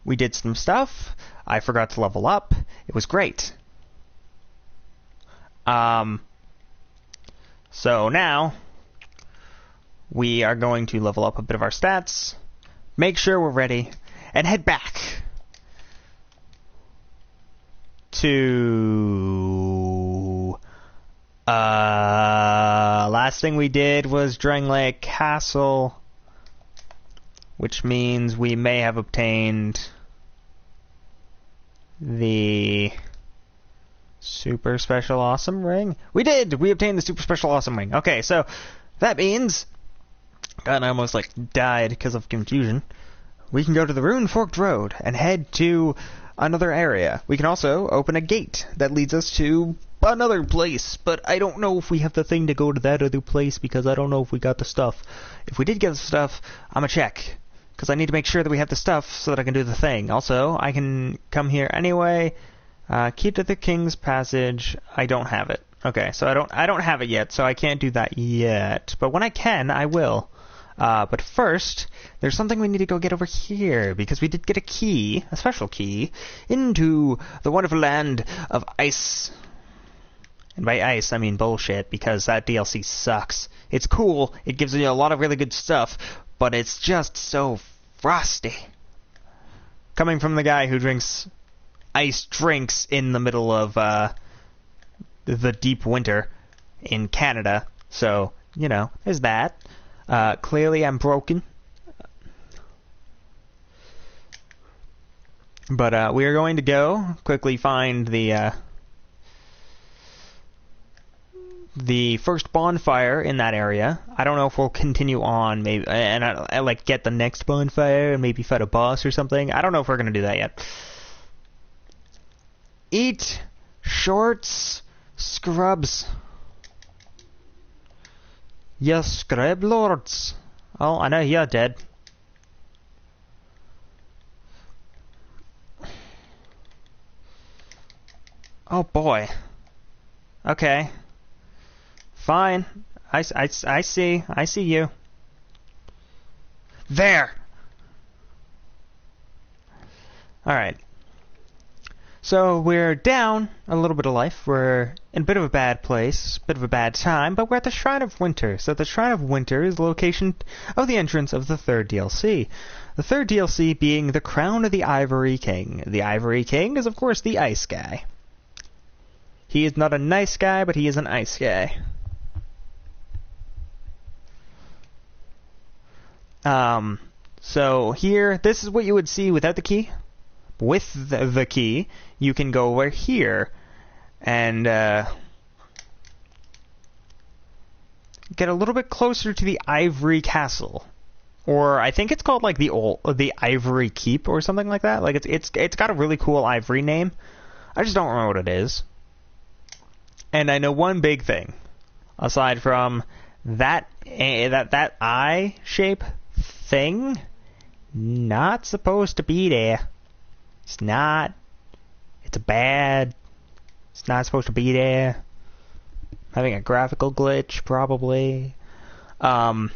We did some stuff. I forgot to level up. It was great. So now we are going to level up a bit of our stats, make sure we're ready, and head back to last thing we did was Drenglake Castle, which means we may have obtained the Super Special Awesome Ring. We did! We obtained the Super Special Awesome Ring. Okay, so that means, God, I almost like died because of confusion. We can go to the Rune Forked Road and head to another area. We can also open a gate that leads us to another place, but I don't know if we have the thing to go to that other place because I don't know if we got the stuff. If we did get the stuff, I'm gonna check, because I need to make sure that we have the stuff so that I can do the thing. Also, I can come here anyway. Key to the King's Passage. I don't have it. Okay, so I don't have it yet, so I can't do that yet. But when I can, I will. But first, there's something we need to go get over here, because we did get a key, a special key, into the wonderful land of ice. And by ice, I mean bullshit, because that DLC sucks. It's cool, it gives you a lot of really good stuff, but it's just so frosty. Coming from the guy who drinks ice drinks in the middle of the deep winter in Canada. So, you know, there's that. Clearly I'm broken. But we are going to go quickly find the first bonfire in that area. I don't know if we'll continue on, maybe, and I like get the next bonfire and maybe fight a boss or something. I don't know if we're gonna do that yet. Eat shorts, scrubs. Yes, scrub lords. Oh, I know you're dead. Oh boy. Okay. Fine. I see you. There! Alright. So we're down a little bit of life. We're in a bit of a bad place, a bit of a bad time, but we're at the Shrine of Winter. So the Shrine of Winter is the location of the entrance of the third DLC. The third DLC being the Crown of the Ivory King. The Ivory King is, of course, the ice guy. He is not a nice guy, but he is an ice guy. So here, this is what you would see without the key. With the key, you can go over here and get a little bit closer to the Ivory Castle, or I think it's called like the Ivory Keep or something like that. Like it's got a really cool ivory name. I just don't remember what it is. And I know one big thing, aside from that eye shape thing, not supposed to be there. It's not. It's bad. It's not supposed to be there. Having a graphical glitch, probably. Oh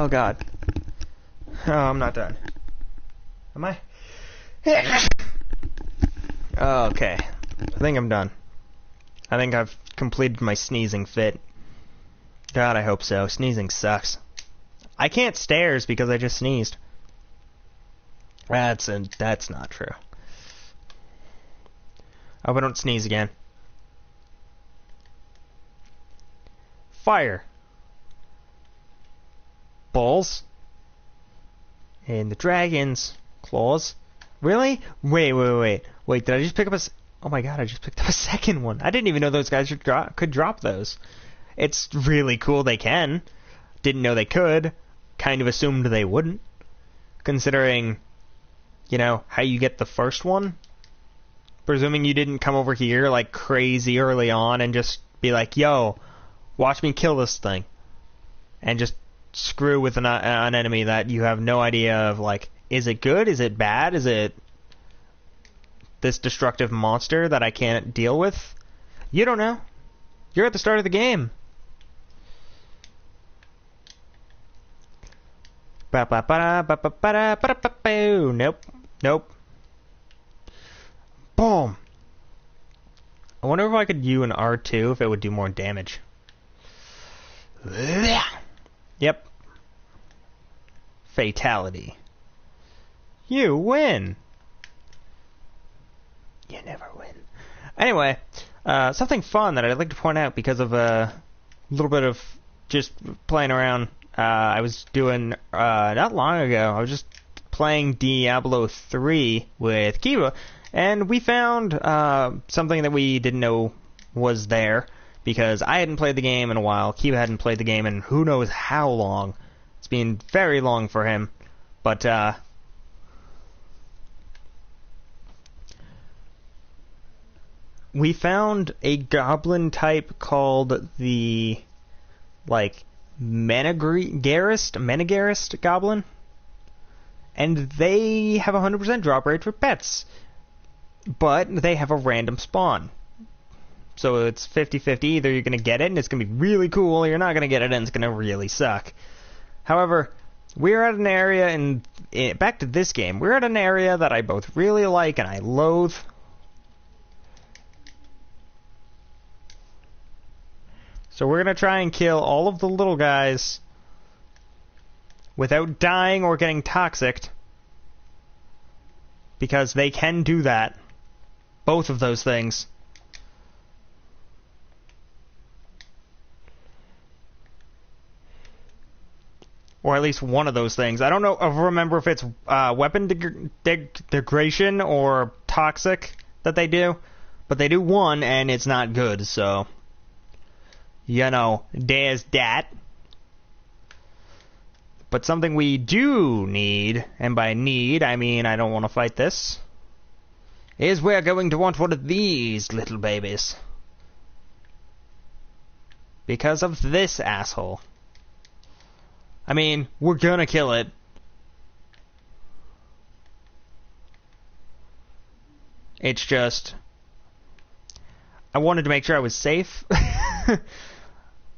god. Oh, I'm not done. Am I? Okay. I think I'm done. I think I've completed my sneezing fit. God, I hope so. Sneezing sucks. I can't stairs because I just sneezed. That's not true. I hope I don't sneeze again. Fire. Balls. And the dragon's claws. Really? Wait, did I just pick up a... Oh my god, I just picked up a second one. I didn't even know those guys could drop those. It's really cool they can. Didn't know they could. Kind of assumed they wouldn't. Considering, you know, how you get the first one. Presuming you didn't come over here like crazy early on and just be like, yo, watch me kill this thing. And just screw with an enemy that you have no idea of, like, is it good? Is it bad? Is it this destructive monster that I can't deal with? You don't know. You're at the start of the game. Nope. Nope. Boom. I wonder if I could use an R2 if it would do more damage. Yep. Fatality. You win. You never win. Anyway, something fun that I'd like to point out because of a little bit of just playing around. I was doing, not long ago, I was just playing Diablo 3 with Kiva, and we found something that we didn't know was there, because I hadn't played the game in a while, Kiva hadn't played the game in who knows how long. It's been very long for him, but we found a goblin type called the, like, Menegarist goblin, and they have a 100% drop rate for pets, but they have a random spawn. So it's 50-50, either you're going to get it and it's going to be really cool, or you're not going to get it and it's going to really suck. However, we're at an area, and back to this game, we're at an area that I both really like and I loathe. So we're going to try and kill all of the little guys without dying or getting toxicked, because they can do that. Both of those things. Or at least one of those things. I don't know. I remember if it's weapon degradation or toxic that they do, but they do one, and it's not good. So, you know, there's that. But something we do need, and by need I mean I don't want to fight this, is we're going to want one of these little babies. Because of this asshole. I mean, we're gonna kill it. It's just, I wanted to make sure I was safe. I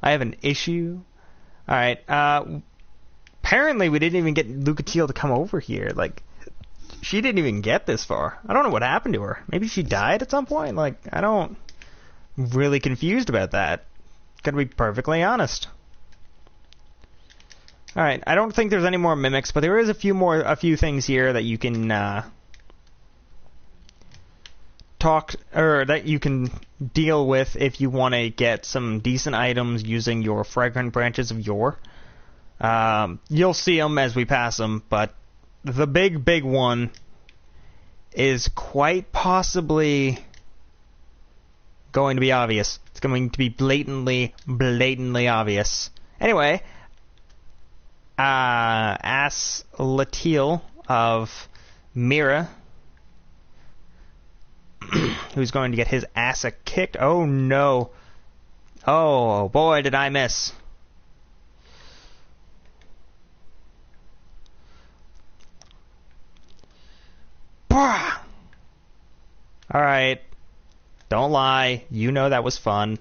have an issue. Alright, apparently we didn't even get Lucatiel to come over here. Like, she didn't even get this far. I don't know what happened to her. Maybe she died at some point? Like, I'm really confused about that. Gotta be perfectly honest. Alright, I don't think there's any more mimics, but there is a few things here that you can that you can deal with if you want to get some decent items using your fragrant branches of yore. You'll see them as we pass them, but the big one is quite possibly going to be obvious. It's going to be blatantly obvious. Anyway, Latiel of Mira, who's going to get his ass kicked. Oh no. Oh boy, did I miss. Alright. Don't lie. You know that was fun.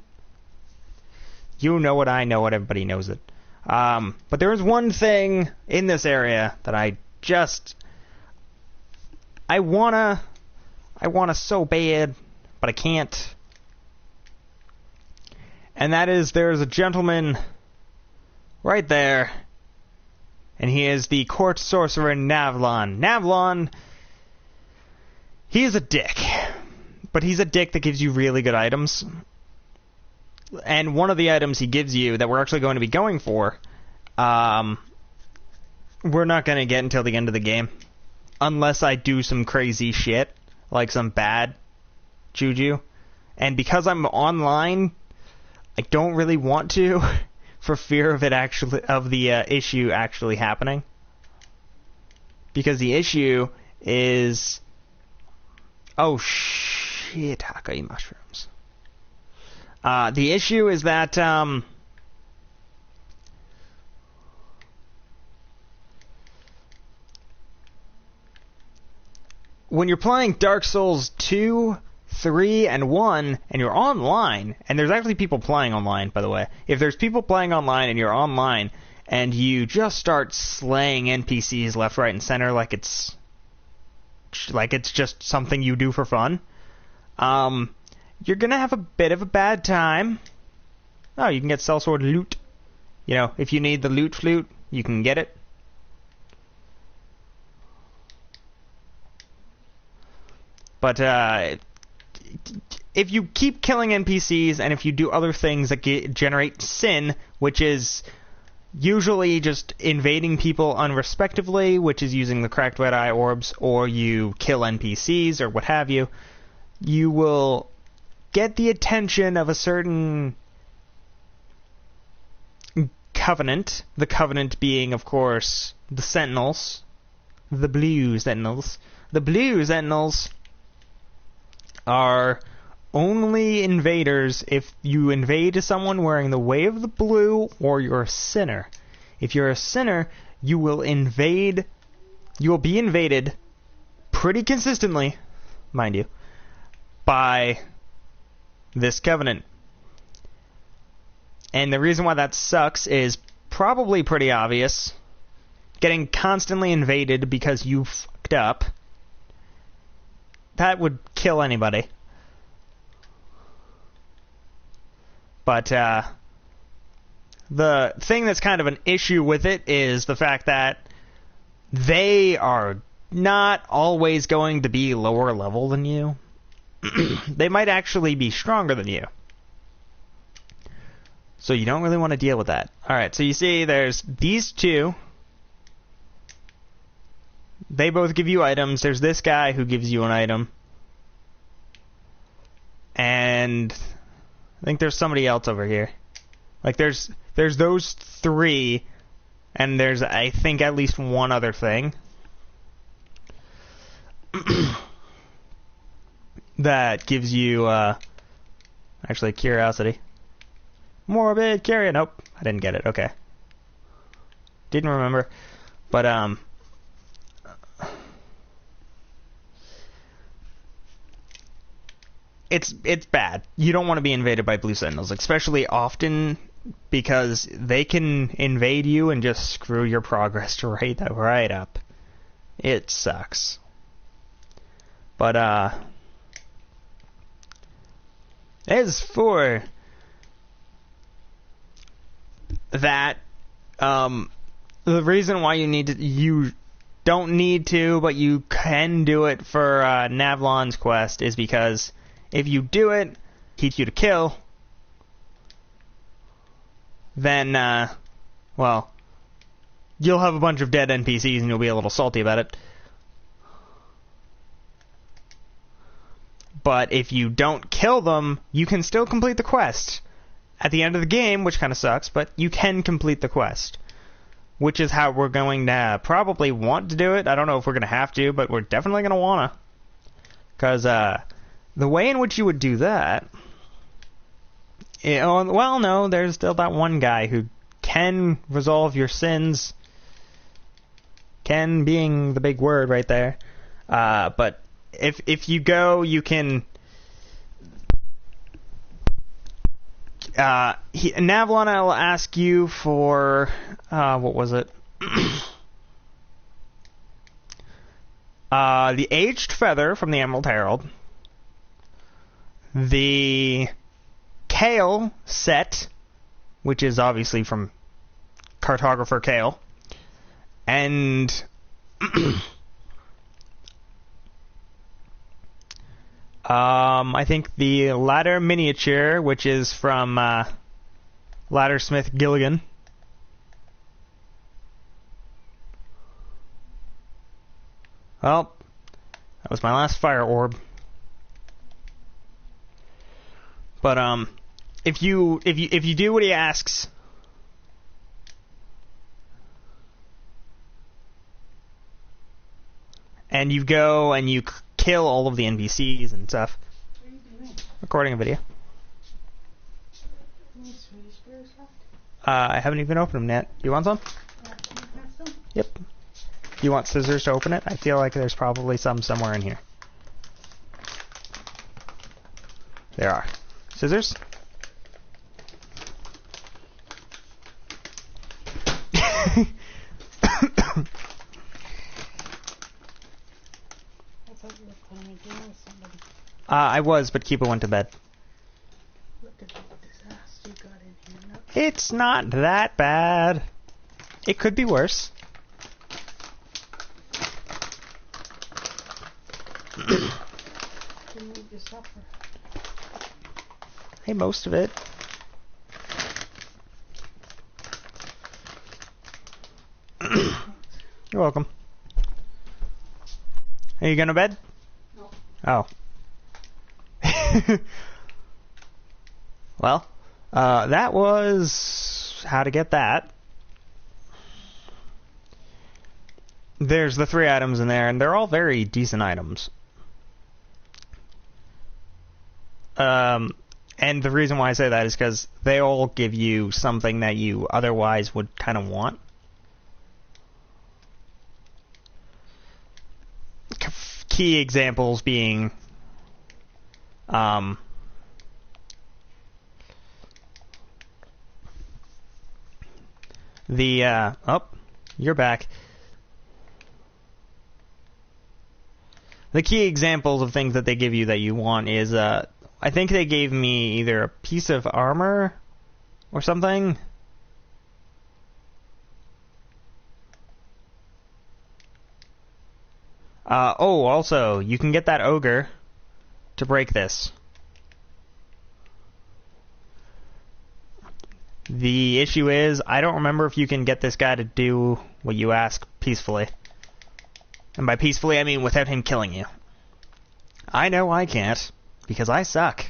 You know what I know, what everybody knows it. But there is one thing in this area that I wanna so bad, but I can't. And that is, there's a gentleman right there, and he is the court sorcerer Navlon. Navlon, he is a dick, but he's a dick that gives you really good items. And one of the items he gives you that we're actually going to be going for, we're not going to get until the end of the game. Unless I do some crazy shit, like some bad juju. And because I'm online, I don't really want to, for fear of the issue actually happening. Because the issue is, oh shit, Hakai mushrooms. The issue is that, when you're playing Dark Souls 2, 3 and 1 and you're online, and there's actually people playing online, by the way. If there's people playing online and you're online and you just start slaying NPCs left, right, and center like it's just something you do for fun, you're gonna have a bit of a bad time. Oh, you can get sellsword loot. You know, if you need the loot flute, you can get it. But if you keep killing NPCs and if you do other things that generate sin, which is usually just invading people unrespectively, which is using the cracked red eye orbs, or you kill NPCs or what have you, you will get the attention of a certain covenant. The covenant being, of course, the Sentinels. The Blue Sentinels. The Blue Sentinels are only invaders if you invade someone wearing the Way of the Blue or you're a sinner. If you're a sinner, you will be invaded pretty consistently, mind you, by this covenant. And the reason why that sucks is probably pretty obvious. Getting constantly invaded because you fucked up. That would kill anybody. But the thing that's kind of an issue with it is the fact that they are not always going to be lower level than you. They might actually be stronger than you. So you don't really want to deal with that. Alright, so you see there's these two. They both give you items. There's this guy who gives you an item. And I think there's somebody else over here. Like there's those three, and there's, I think, at least one other thing that gives you actually curiosity. Morbid curiosity. Nope, I didn't get it. Okay. Didn't remember. But it's bad. You don't want to be invaded by Blue Sentinels, especially often, because they can invade you and just screw your progress right up. It sucks. But as for that, the reason why you don't need to, but you can do it for Navlon's quest is because if you do it, teach you to kill, then, well, you'll have a bunch of dead NPCs and you'll be a little salty about it. But if you don't kill them, you can still complete the quest at the end of the game, which kind of sucks, but you can complete the quest, which is how we're going to probably want to do it. I don't know if we're going to have to, but we're definitely going to want to, because the way in which you would do that, well, no, there's still that one guy who can resolve your sins. Can being the big word right there. But if you go, you can. Navlon will ask you for what was it? The Aged Feather from the Emerald Herald. The Kale set, which is obviously from Cartographer Kale, and I think the Ladder Miniature, which is from Laddersmith Gilligan. Well, that was my last fire orb. But if you do what he asks, and you go and you kill all of the NPCs and stuff. What are you doing? Recording a video. I haven't even opened them yet. You want some? Yeah, can you have some? Yep. Do you want scissors to open it? I feel like there's probably some somewhere in here. There are. Scissors? I thought you were playing a game with somebody. I was, but Kiba went to bed. Look at the disaster you got in here. No. It's not that bad. It could be worse. Didn't eat your supper. Hey, most of it. You're welcome. Are you going to bed? No. Oh. Well, that was how to get that. There's the 3 items in there, and they're all very decent items. And the reason why I say that is because they all give you something that you otherwise would kind of want. Key examples being oh, you're back. The key examples of things that they give you that you want is I think they gave me either a piece of armor or something. Oh, also, you can get that ogre to break this. The issue is, I don't remember if you can get this guy to do what you ask peacefully. And by peacefully, I mean without him killing you. I know I can't, because I suck.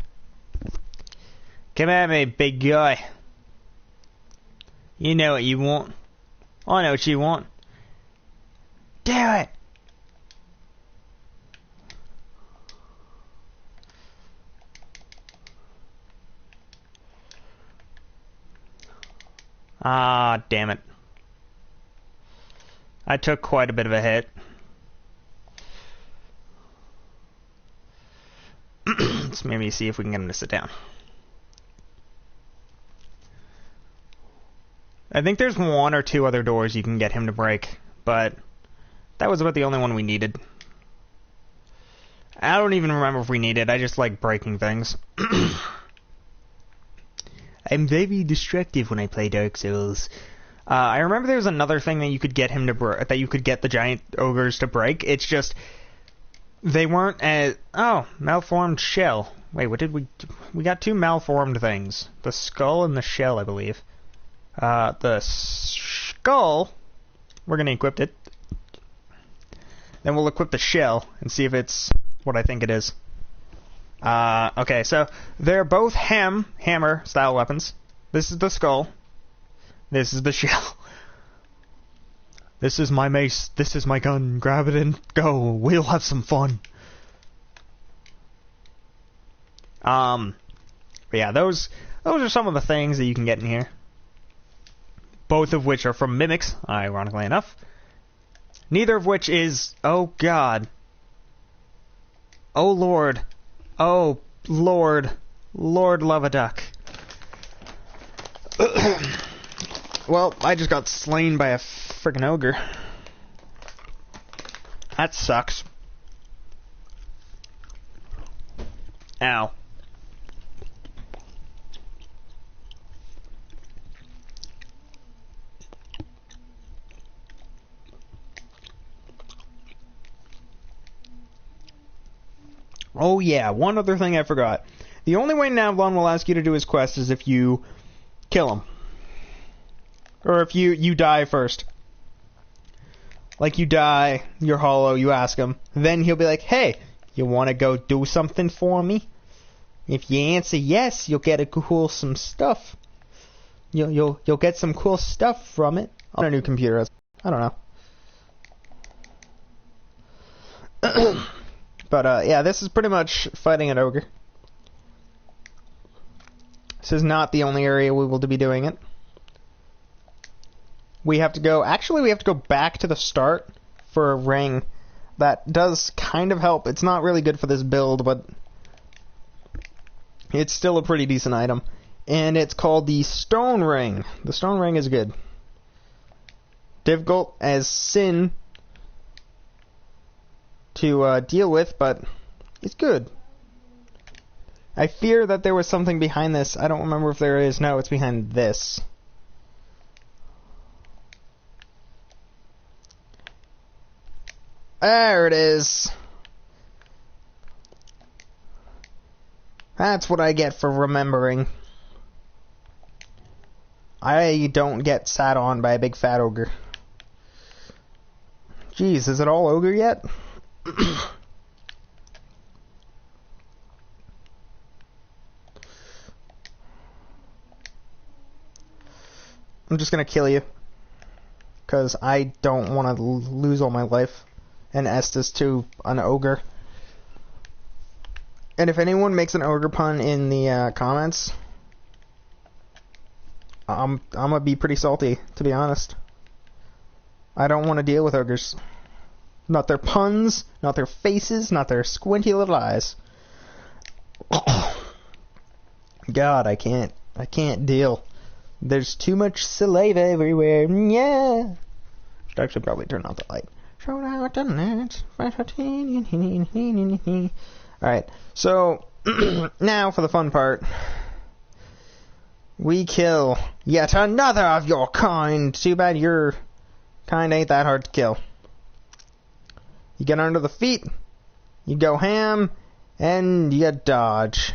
Come at me, big guy. You know what you want. I know what you want. Do it! Ah, damn it. I took quite a bit of a hit. Let's maybe see if we can get him to sit down. I think there's 1 or 2 other doors you can get him to break, but that was about the only one we needed. I don't even remember if we needed. I just like breaking things. I'm very destructive when I play Dark Souls. I remember there was another thing that you could get him to that you could get the giant ogres to break. It's just they weren't as malformed shell. Wait, what did we got 2 malformed things. The skull and the shell, I believe. The skull, we're going to equip it. Then we'll equip the shell and see if it's what I think it is. Okay, so they're both hammer style weapons. This is the skull. This is the shell. This is my mace. This is my gun. Grab it and go. We'll have some fun. But yeah, those are some of the things that you can get in here. Both of which are from mimics, ironically enough. Neither of which is... Oh, God. Oh, Lord. Oh, Lord. Lord love a duck. Well, I just got slain by a freaking ogre. That sucks. Ow. Oh yeah, one other thing I forgot. The only way Navlon will ask you to do his quest is if you kill him. Or if you die first. Like you die, you're hollow, you ask him. Then he'll be like, hey, you want to go do something for me? If you answer yes, you'll get some stuff. You'll get some cool stuff from it. On a new computer. I don't know. But yeah, this is pretty much fighting an ogre. This is not the only area we will be doing it. We have to go... Actually, we have to go back to the start for a ring. That does kind of help. It's not really good for this build, but... it's still a pretty decent item. And it's called the Stone Ring. The Stone Ring is good. Difficult as sin to deal with, but it's good. I fear that there was something behind this. I don't remember if there is. No, it's behind this. There it is. That's what I get for remembering. I don't get sat on by a big fat ogre. Jeez, is it all ogre yet? I'm just gonna kill you. Because I don't want to lose all my life and Estus to an ogre. And if anyone makes an ogre pun in the comments, I'm gonna be pretty salty, to be honest. I don't want to deal with ogres. Not their puns, not their faces, not their squinty little eyes. God, I can't deal. There's too much saliva everywhere. Yeah. Should actually probably turn off the light. Alright, so now for the fun part. We kill yet another of your kind. Too bad your kind ain't that hard to kill. You get under the feet, you go ham, and you dodge.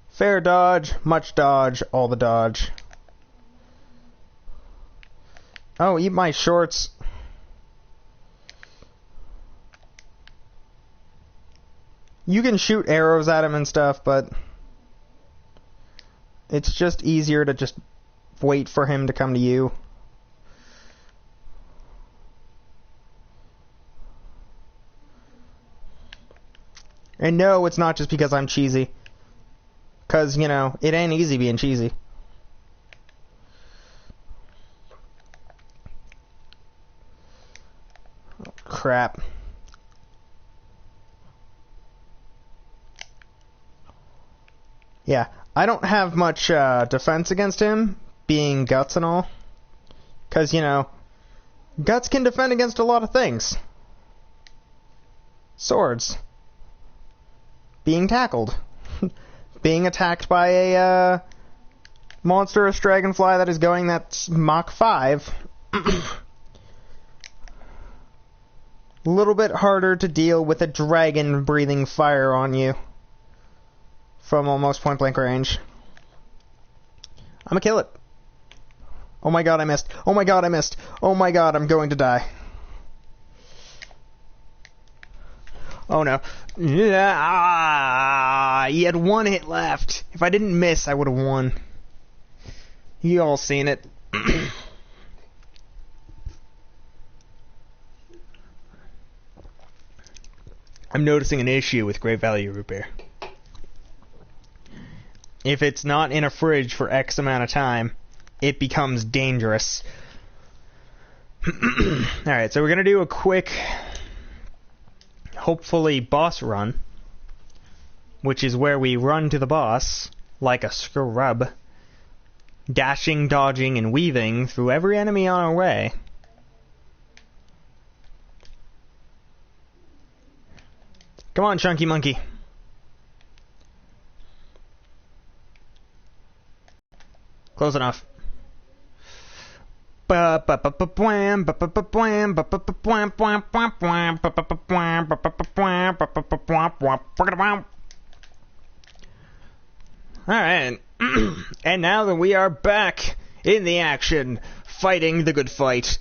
Fair dodge, much dodge, all the dodge. Oh, eat my shorts. You can shoot arrows at him and stuff, but it's just easier to just wait for him to come to you. And no, it's not just because I'm cheesy. Because, you know, it ain't easy being cheesy. Oh, crap. Yeah, I don't have much defense against him, being guts and all. Because, you know, guts can defend against a lot of things. Swords. Being tackled. Being attacked by a monstrous dragonfly that is going that's Mach 5. A little bit harder to deal with a dragon breathing fire on you from almost point blank range. I'm gonna kill it. Oh my god, I missed. Oh my god, I missed. Oh my god, I'm going to die. Oh no. Yeah, he had one hit left. If I didn't miss, I would have won. You all seen it. I'm noticing an issue with Great Value Root Beer. If it's not in a fridge for X amount of time, it becomes dangerous. Alright, so we're going to do a quick, hopefully, boss run, which is where we run to the boss like a scrub, dashing, dodging, and weaving through every enemy on our way. Come on, Chunky Monkey. Close enough. Alright. And now that we are back in the action, fighting the good fight.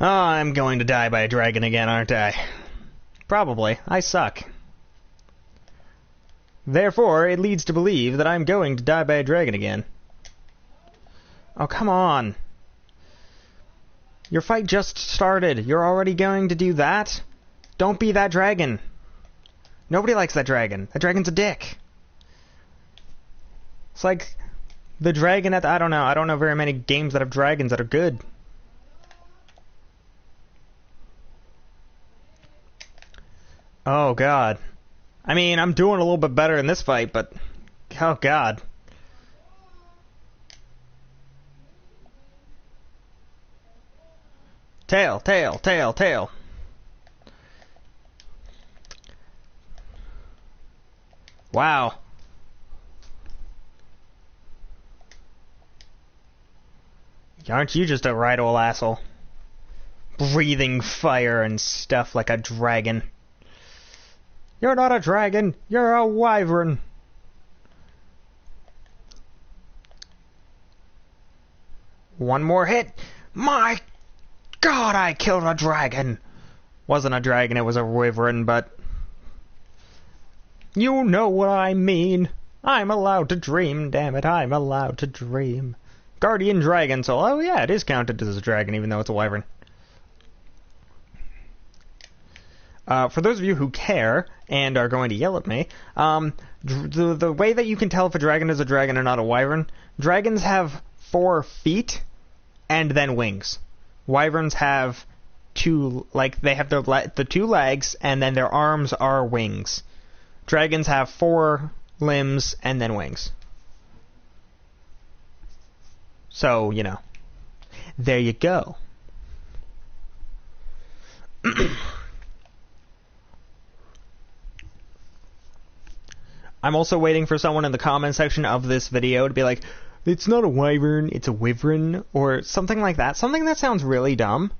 Oh, I'm going to die by a dragon again, aren't I? Probably. I suck. Therefore, it leads to believe that I'm going to die by a dragon again. Oh, come on. Your fight just started. You're already going to do that? Don't be that dragon. Nobody likes that dragon. That dragon's a dick. It's like the dragon at... I don't know. I don't know very many games that have dragons that are good. Oh, God. I mean, I'm doing a little bit better in this fight, but... Oh, God. Tail, tail, tail, tail. Wow. Aren't you just a right ol' asshole? Breathing fire and stuff like a dragon. You're not a dragon, you're a wyvern. One more hit. My God, I killed a dragon. Wasn't a dragon, it was a wyvern, but... You know what I mean. I'm allowed to dream, damn it, I'm allowed to dream. Guardian Dragon Soul. Oh yeah, it is counted as a dragon, even though it's a wyvern. For those of you who care, and are going to yell at me, the way that you can tell if a dragon is a dragon and not a wyvern, dragons have 4 feet, and then wings. Wyverns have 2, like, they have the 2 legs, and then their arms are wings. Dragons have 4 limbs, and then wings. So, you know. There you go. I'm also waiting for someone in the comment section of this video to be like, it's not a wyvern, it's a wyvern, or something like that. Something that sounds really dumb.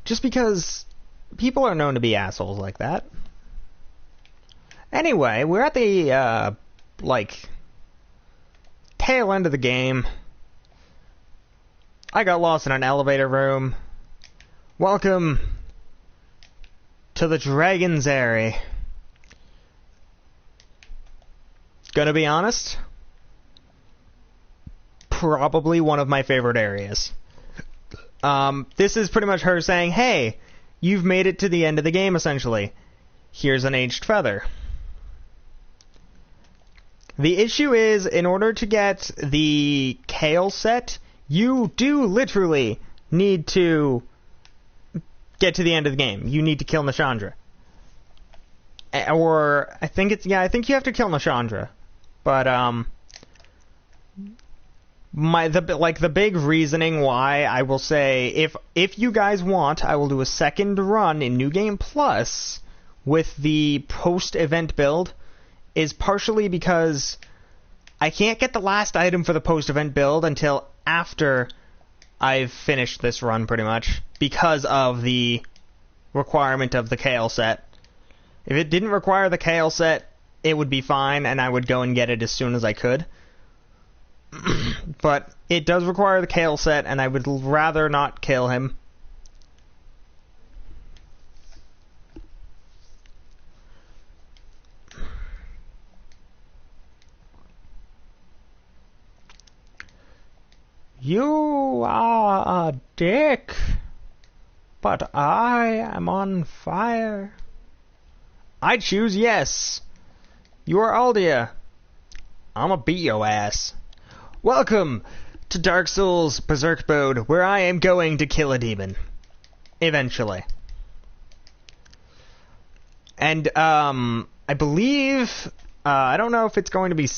Just because people are known to be assholes like that. Anyway, we're at the, tail end of the game. I got lost in an elevator room. Welcome to the Dragon's Area. Gonna be honest, probably one of my favorite areas. This is pretty much her saying, hey, you've made it to the end of the game, essentially. Here's an aged feather. The issue is, in order to get the Kale set, you do literally need to get to the end of the game. You need to kill Nishandra. Or, I think you have to kill Nishandra. But, the big reasoning why I will say, if you guys want, I will do a second run in New Game Plus with the post-event build, is partially because I can't get the last item for the post-event build until after I've finished this run, pretty much, because of the requirement of the Kale set. If it didn't require the Kale set, it would be fine, and I would go and get it as soon as I could. But it does require the Kale set, and I would rather not kill him. You are a dick, but I am on fire. I choose yes. You are Aldia. I'ma beat your ass. Welcome to Dark Souls Berserk mode, where I am going to kill a demon. Eventually. And, I believe... I don't know if it's going to be,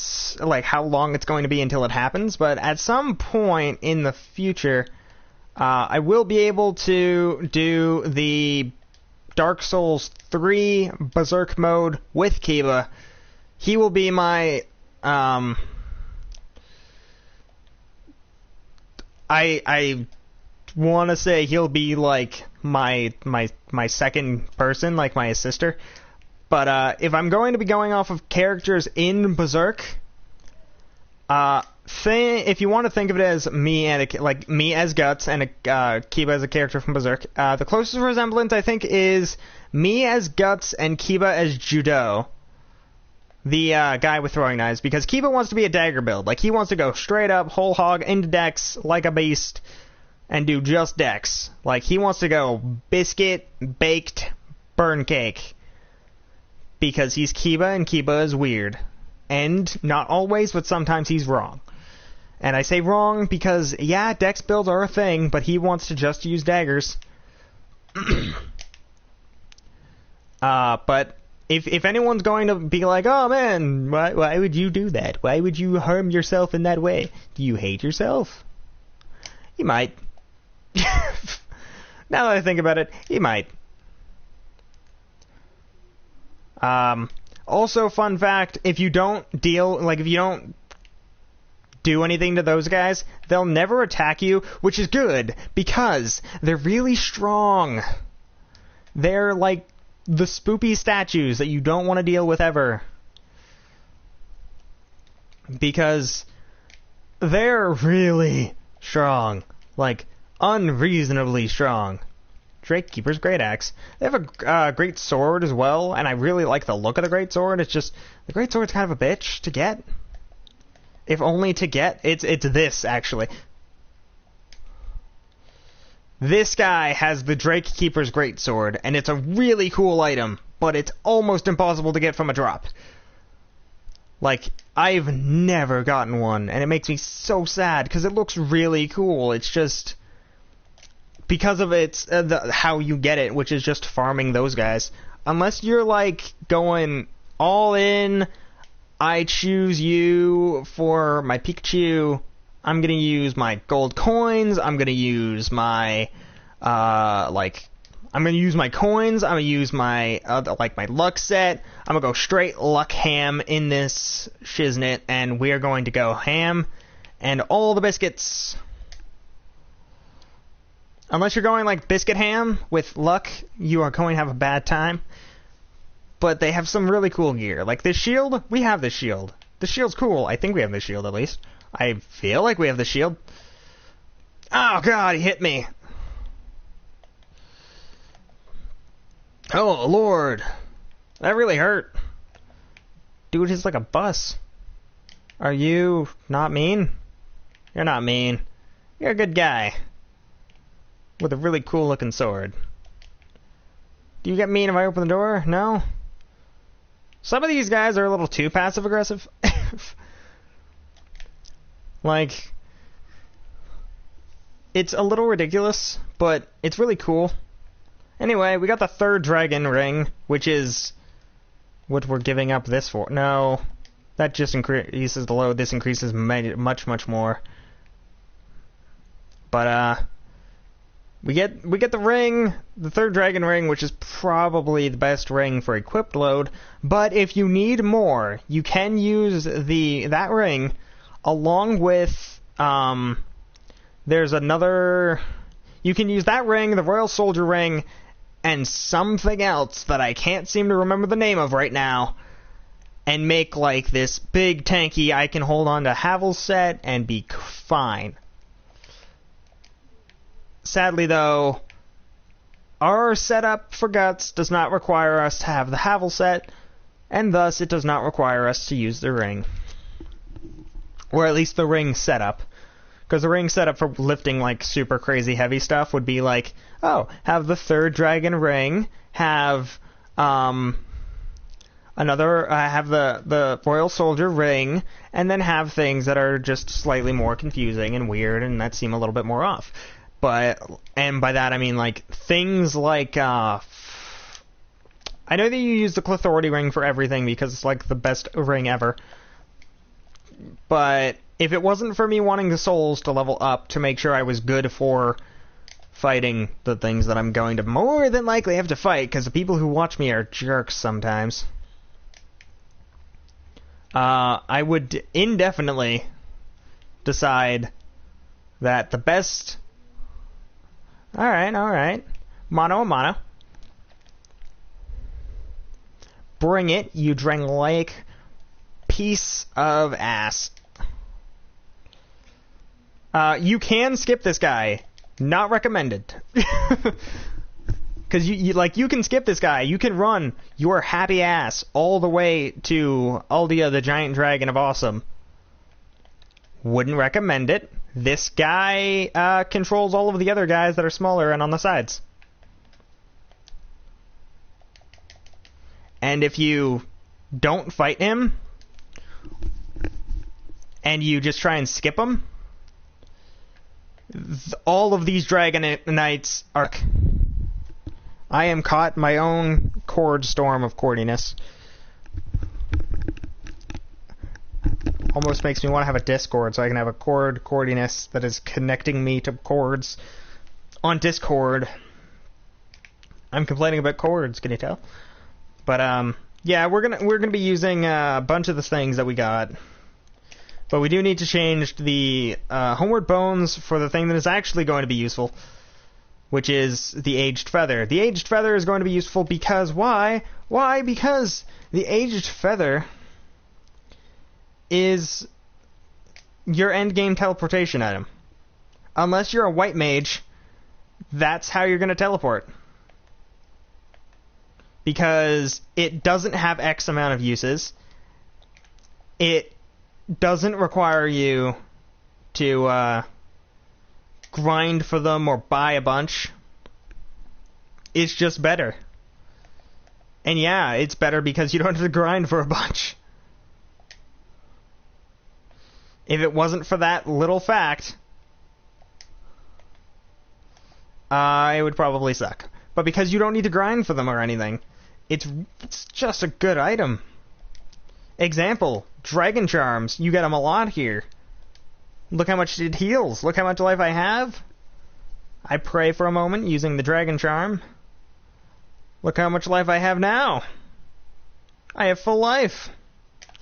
how long it's going to be until it happens, but at some point in the future, I will be able to do the Dark Souls 3 Berserk mode with Kiba. He will be my, I want to say he'll be, my second person, like my sister. But if I'm going to be going off of characters in Berserk, if you want to think of it as me and me as Guts and Kiba as a character from Berserk, the closest resemblance I think is me as Guts and Kiba as Judo, the guy with throwing knives, because Kiba wants to be a dagger build. Like, he wants to go straight up, whole hog, into Dex like a beast, and do just Dex. Like, he wants to go biscuit, baked, burn cake. Because he's Kiba, and Kiba is weird. And not always, but sometimes he's wrong. And I say wrong because, yeah, Dex builds are a thing, but he wants to just use daggers. But if anyone's going to be like, oh man, why would you do that? Why would you harm yourself in that way? Do you hate yourself? You might. Now that I think about it, you might. Also, fun fact, if you don't if you don't do anything to those guys, they'll never attack you, which is good, because they're really strong. They're like the spoopy statues that you don't want to deal with ever. Because they're really strong. Like, unreasonably strong. Drakekeeper's Great Axe. They have a great sword as well, and I really like the look of the great sword. It's just, the great sword's kind of a bitch to get. If only to get. It's this, actually. This guy has the Drakekeeper's Great Sword, and it's a really cool item, but it's almost impossible to get from a drop. Like, I've never gotten one, and it makes me so sad, because it looks really cool. It's just, because of its, how you get it, which is just farming those guys. Unless you're, like, going all in, I choose you for my Pikachu, I'm gonna use my gold coins, I'm gonna use my, I'm gonna use my coins, I'm gonna use my, my luck set, I'm gonna go straight luck ham in this shiznit, and we're going to go ham, and all the biscuits. Unless you're going like biscuit ham with luck, you are going to have a bad time. But they have some really cool gear. Like this shield, we have this shield. The shield's cool. I think we have this shield at least. I feel like we have the shield. Oh god, he hit me. Oh lord. That really hurt. Dude is like a bus. Are you not mean? You're not mean. You're a good guy. With a really cool looking sword. Do you get mean if I open the door? No? Some of these guys are a little too passive aggressive. Like, it's a little ridiculous, but it's really cool. Anyway, we got the third dragon ring, which is what we're giving up this for. No, that just increases the load. This increases much, much more. But, we get the ring, the third dragon ring, which is probably the best ring for equipped load. But if you need more, you can use that ring along with there's another. You can use that ring, the Royal Soldier ring, and something else that I can't seem to remember the name of right now, and make like this big tanky I can hold on to Havel's set and be fine. Sadly, though, our setup for Guts does not require us to have the Havel set, and thus it does not require us to use the ring. Or at least the ring setup. Because the ring setup for lifting, like, super crazy heavy stuff would be like, oh, have the third dragon ring, have, have the Royal Soldier ring, and then have things that are just slightly more confusing and weird, and that seem a little bit more off. And by that I mean like things like I know that you use the Clothority ring for everything because it's like the best ring ever. But if it wasn't for me wanting the souls to level up to make sure I was good for fighting the things that I'm going to more than likely have to fight, because the people who watch me are jerks sometimes, I would indefinitely decide that the best. Alright. Mono a mono. Bring it, you Drangleic piece of ass. You can skip this guy. Not recommended. Because you can skip this guy. You can run your happy ass all the way to Aldia, the Giant Dragon of Awesome. Wouldn't recommend it. This guy controls all of the other guys that are smaller and on the sides. And if you don't fight him, and you just try and skip him, all of these Dragon Knights are. I am caught in my own chord storm of chordiness. Almost makes me want to have a Discord so I can have a chordiness that is connecting me to chords on Discord. I'm complaining about chords, can you tell? But yeah, we're gonna be using a bunch of the things that we got. But we do need to change the homeward bones for the thing that is actually going to be useful, which is the aged feather. The aged feather is going to be useful because why? Why? Because the aged feather is your endgame teleportation item. Unless you're a white mage, that's how you're going to teleport. Because it doesn't have X amount of uses. It doesn't require you to grind for them or buy a bunch. It's just better. And yeah, it's better because you don't have to grind for a bunch. If it wasn't for that little fact, it would probably suck. But because you don't need to grind for them or anything, it's just a good item. Example, Dragon Charms. You get them a lot here. Look how much it heals. Look how much life I have. I pray for a moment using the Dragon Charm. Look how much life I have now. I have full life.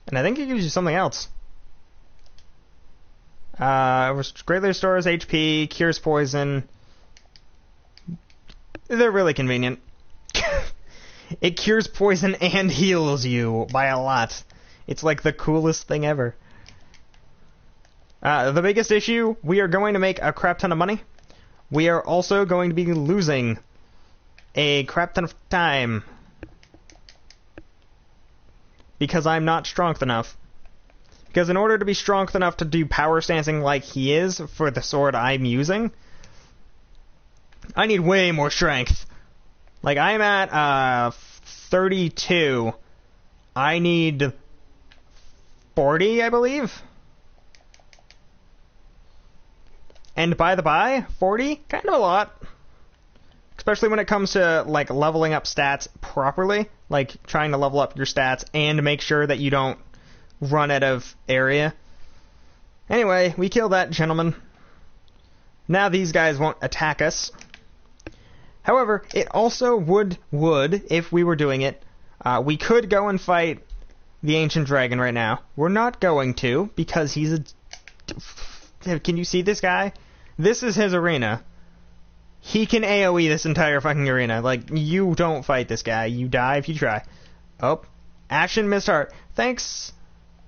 And I think it gives you something else. Greatly restores HP, cures poison. They're really convenient. It cures poison and heals you by a lot. It's like the coolest thing ever. The biggest issue, we are going to make a crap ton of money. We are also going to be losing a crap ton of time. Because I'm not strong enough. Because in order to be strong enough to do power stancing like he is for the sword I'm using, I need way more strength. Like, I'm at 32. I need 40, I believe. And by the by, 40? Kind of a lot. Especially when it comes to, like, leveling up stats properly. Like, trying to level up your stats and make sure that you don't run out of area. Anyway, we kill that gentleman. Now these guys won't attack us. However, it also would, if we were doing it, we could go and fight the Ancient Dragon right now. We're not going to, because he's a... Can you see this guy? This is his arena. He can AoE this entire fucking arena. Like, you don't fight this guy. You die if you try. Oh. Ashen Mistheart. Thanks.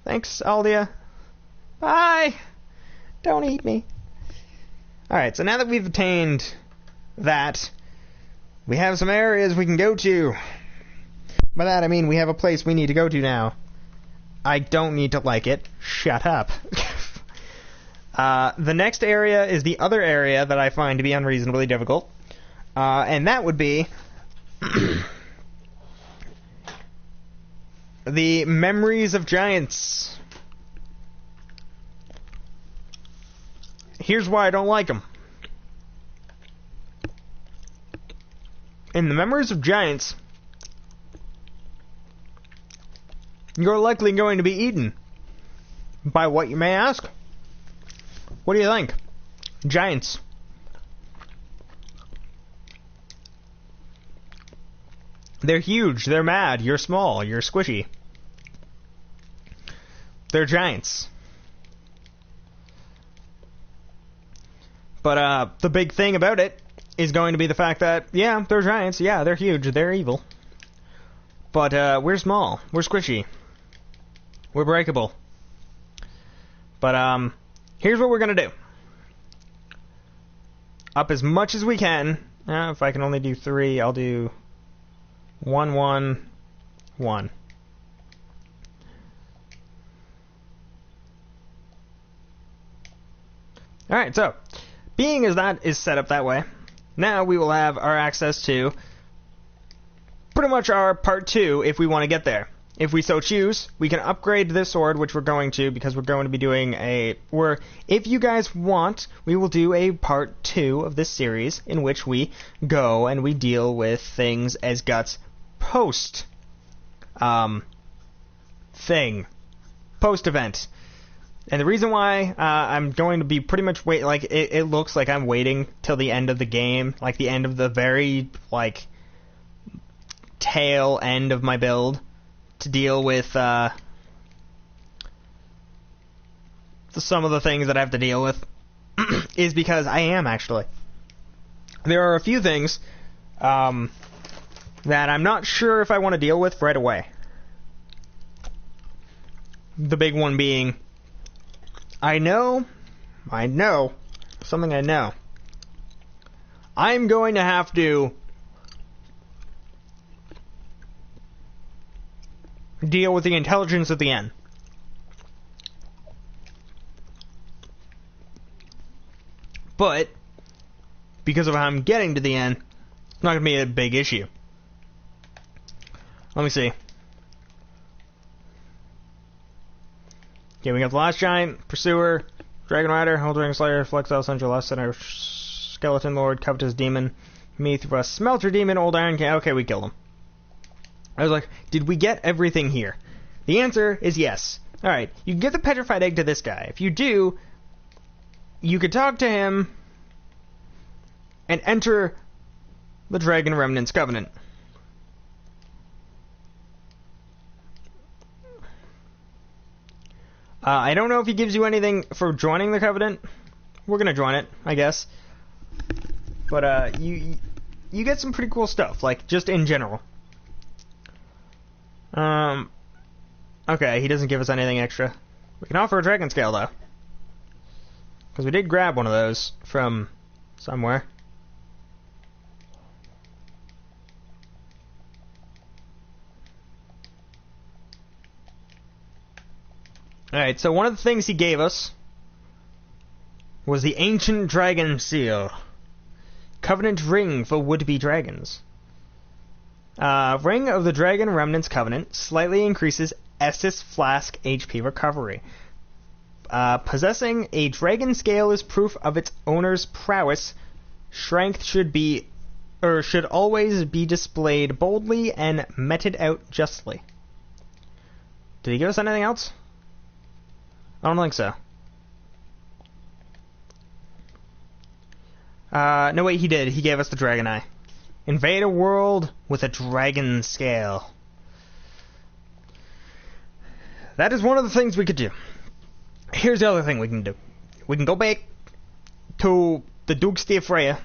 Thanks, Aldia. Bye! Don't eat me. Alright, so now that we've attained that, we have some areas we can go to. By that I mean we have a place we need to go to now. I don't need to like it. Shut up. The next area is the other area that I find to be unreasonably difficult. And that would be... the Memories of Giants. Here's why I don't like them. In the Memories of Giants, you're likely going to be eaten. By what, you may ask? What do you think? Giants. They're huge, they're mad, you're small, you're squishy. They're giants. But the big thing about it is going to be the fact that, yeah, they're giants, yeah, they're huge, they're evil. But we're small, we're squishy. We're breakable. But here's what we're gonna do. Up as much as we can. If I can only do 3, I'll do 1, 1, 1. Alright, so, being as that is set up that way, now we will have our access to pretty much our part 2 if we want to get there. If we so choose, we can upgrade this sword, which we're going to, because we're going to be doing if you guys want, we will do a part 2 of this series, in which we go and we deal with things as Guts post event. And the reason why I'm going to be pretty much it looks like I'm waiting till the end of the game, like the end of the very tail end of my build to deal with some of the things that I have to deal with is because I am actually. There are a few things that I'm not sure if I want to deal with right away. The big one being, I know, something I know. I'm going to have to deal with the intelligence at the end. But, because of how I'm getting to the end, it's not going to be a big issue. Let me see. Okay, we got the Last Giant, Pursuer, Dragon Rider, Holdring Slayer, Flexile, Central Lust Center, Skeleton Lord, Covetous Demon, Mithrus, Smelter Demon, Old Iron King. Okay, we killed him. I was like, did we get everything here? The answer is yes. Alright, you can give the Petrified Egg to this guy. If you do, you could talk to him and enter the Dragon Remnant's Covenant. I don't know if he gives you anything for joining the Covenant. We're gonna join it, I guess. But you get some pretty cool stuff, like just in general. Okay, he doesn't give us anything extra. We can offer a Dragon Scale though, because we did grab one of those from somewhere. Alright, so one of the things he gave us was the Ancient Dragon Seal. Covenant Ring for would-be dragons. Ring of the Dragon Remnant's Covenant slightly increases Estus Flask HP recovery. Possessing a Dragon Scale is proof of its owner's prowess. Strength should always be displayed boldly and meted out justly. Did he give us anything else? I don't think so. No, wait, he did. He gave us the Dragon Eye. Invade a world with a Dragon Scale. That is one of the things we could do. Here's the other thing we can do. We can go back to the Dukes de Freya,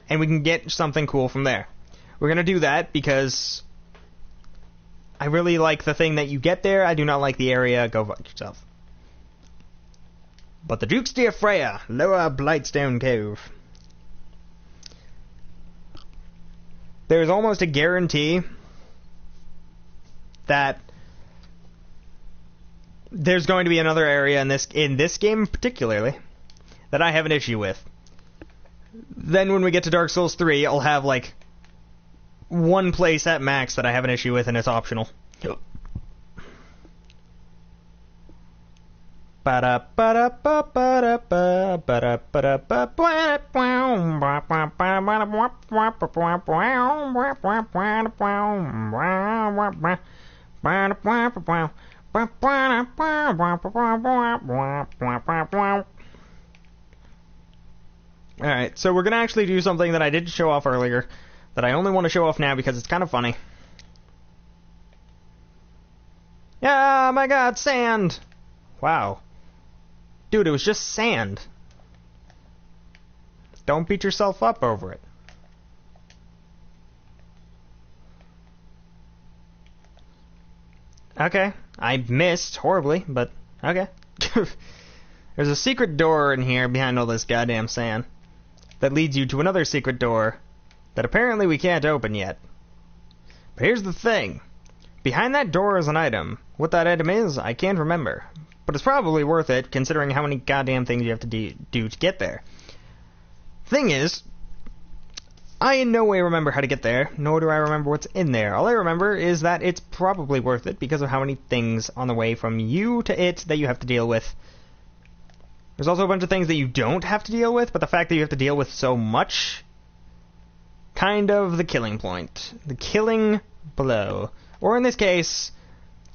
and we can get something cool from there. We're going to do that because I really like the thing that you get there. I do not like the area. Go fuck yourself. But the Dukes de Freya, Lower Blightstone Cove. There's almost a guarantee that there's going to be another area in this game particularly that I have an issue with. Then when we get to Dark Souls 3, I'll have like one place at max that I have an issue with, and it's optional. Alright, so we're gonna actually do something that I did show off earlier, that I only want to show off now because it's kind of funny. Oh my god, sand! Wow. Dude, it was just sand. Don't beat yourself up over it. Okay, I missed horribly, but okay. There's a secret door in here behind all this goddamn sand that leads you to another secret door that apparently we can't open yet. But here's the thing. Behind that door is an item. What that item is, I can't remember. But it's probably worth it, considering how many goddamn things you have to do to get there. Thing is, I in no way remember how to get there, nor do I remember what's in there. All I remember is that it's probably worth it because of how many things on the way from you to it that you have to deal with. There's also a bunch of things that you don't have to deal with, but the fact that you have to deal with so much kind of the killing point. The killing blow. Or in this case,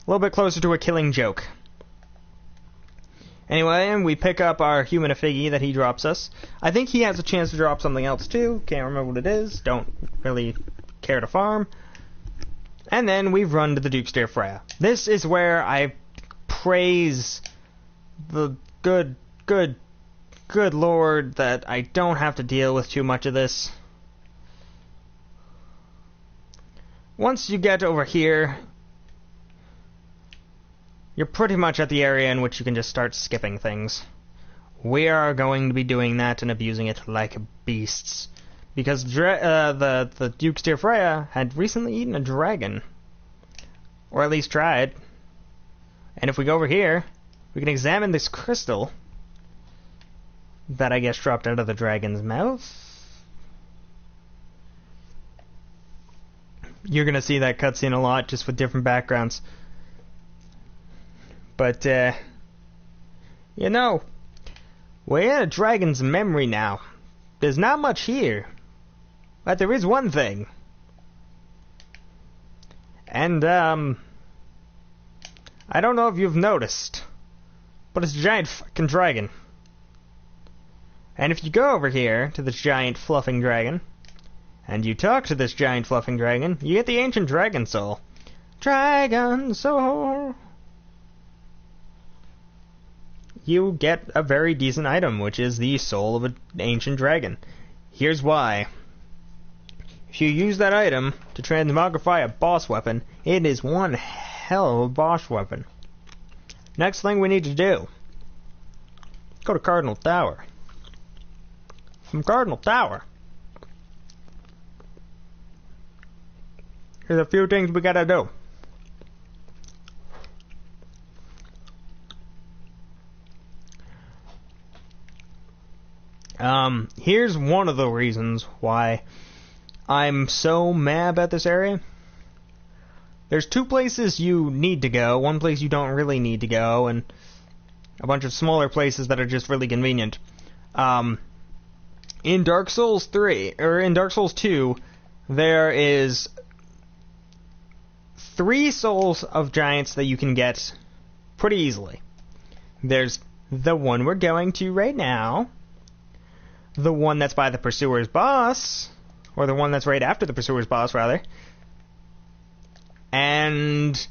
a little bit closer to a killing joke. Anyway, we pick up our human Figgy that he drops us. I think he has a chance to drop something else too. Can't remember what it is. Don't really care to farm. And then we've run to the Duke's Dear Freya. This is where I praise the good Lord that I don't have to deal with too much of this. Once you get over here, you're pretty much at the area in which you can just start skipping things. We are going to be doing that and abusing it like beasts. Because the Duke's Dear Freya had recently eaten a dragon. Or at least tried. And if we go over here, we can examine this crystal that I guess dropped out of the dragon's mouth. You're going to see that cutscene a lot, just with different backgrounds. But, you know, we're in a dragon's memory now. There's not much here. But there is one thing. And, I don't know if you've noticed, but it's a giant fucking dragon. And if you go over here to this giant fluffing dragon, and you talk to this giant fluffing dragon, you get the ancient dragon soul. Dragon soul! You get a very decent item, which is the soul of an ancient dragon. Here's why. If you use that item to transmogrify a boss weapon, it is one hell of a boss weapon. Next thing we need to do, go to Cardinal Tower. From Cardinal Tower, here's a few things we gotta do. Here's one of the reasons why I'm so mad about this area. There's two places you need to go, one place you don't really need to go, and a bunch of smaller places that are just really convenient. In Dark Souls 3, or in Dark Souls 2, there is 3 souls of giants that you can get pretty easily. There's the one we're going to right now, the one that's by the Pursuer's boss, or the one that's right after the Pursuer's boss, rather. And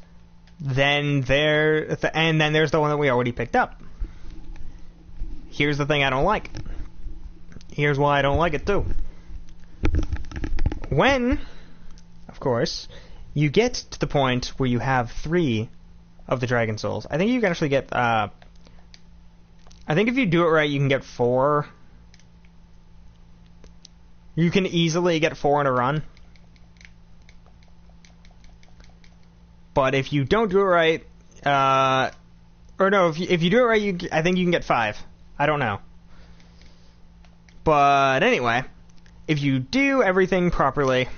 then there's the one that we already picked up. Here's the thing I don't like. Here's why I don't like it too. When, of course, you get to the point where you have 3 of the Dragon Souls, I think you can actually get, I think if you do it right, you can get 4. You can easily get 4 in a run. But if you don't do it right, or no, if you do it right, I think you can get 5. I don't know. But anyway, if you do everything properly,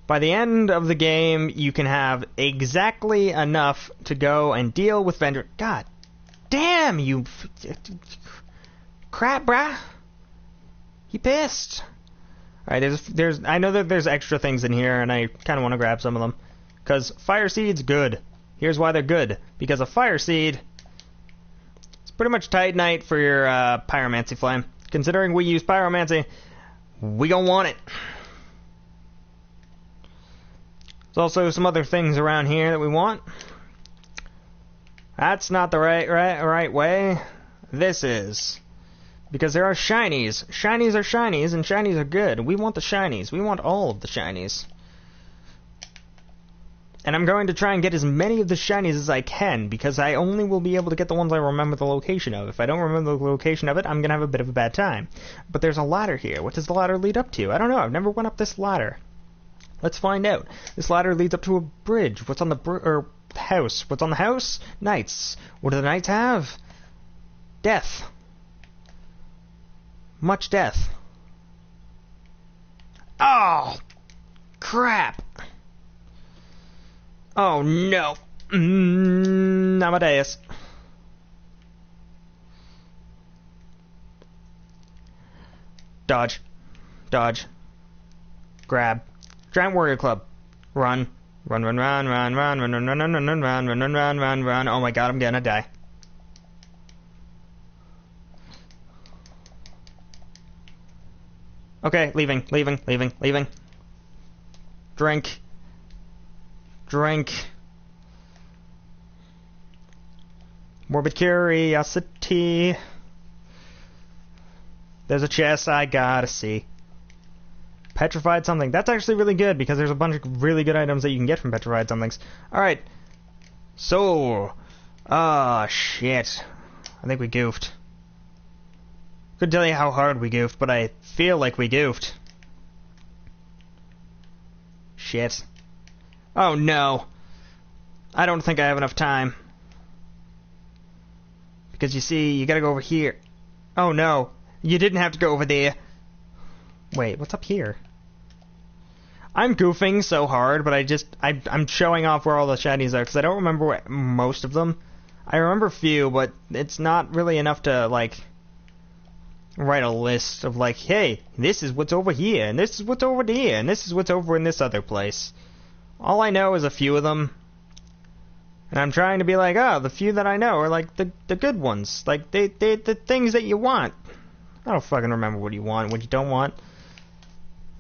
by the end of the game, you can have exactly enough to go and deal with Vendor. God damn, you crap, brah. He pissed. Alright, there's I know that there's extra things in here, and I kind of want to grab some of them. Because Fire Seed's good. Here's why they're good. Because a Fire Seed, it's pretty much Titanite for your Pyromancy Flame. Considering we use Pyromancy, we gonna want it. There's also some other things around here that we want. That's not the right way. This is. Because there are shinies. Shinies are shinies, and shinies are good. We want the shinies. We want all of the shinies. And I'm going to try and get as many of the shinies as I can, because I only will be able to get the ones I remember the location of. If I don't remember the location of it, I'm going to have a bit of a bad time. But there's a ladder here. What does the ladder lead up to? I don't know. I've never went up this ladder. Let's find out. This ladder leads up to a bridge. What's on the house? What's on the house? Knights. What do the knights have? Death. Much death. Oh! Crap! Oh no! Amadeus. Dodge. Dodge. Grab. Giant Warrior Club. Run. Run, run, run, run, run, run, run, run, run, run, run, run, run, run, run, run, run. Oh my god, I'm gonna die. Okay, leaving, leaving, leaving, leaving. Drink. Drink. Morbid curiosity. There's a chest I gotta see. Petrified something. That's actually really good because there's a bunch of really good items that you can get from petrified somethings. Alright. So. Shit. I think we goofed. Couldn't tell you how hard we goofed, but I feel like we goofed. Shit. Oh no. I don't think I have enough time. Because you see, you gotta go over here. Oh no. You didn't have to go over there. Wait, what's up here? I'm goofing so hard, but I'm showing off where all the shinies are, because I don't remember most of them. I remember a few, but it's not really enough to, like, write a list of, like, hey, this is what's over here, and this is what's over there, and this is what's over in this other place. All I know is a few of them. And I'm trying to be like, oh, the few that I know are, like, the good ones. Like, the things that you want. I don't fucking remember what you want, what you don't want.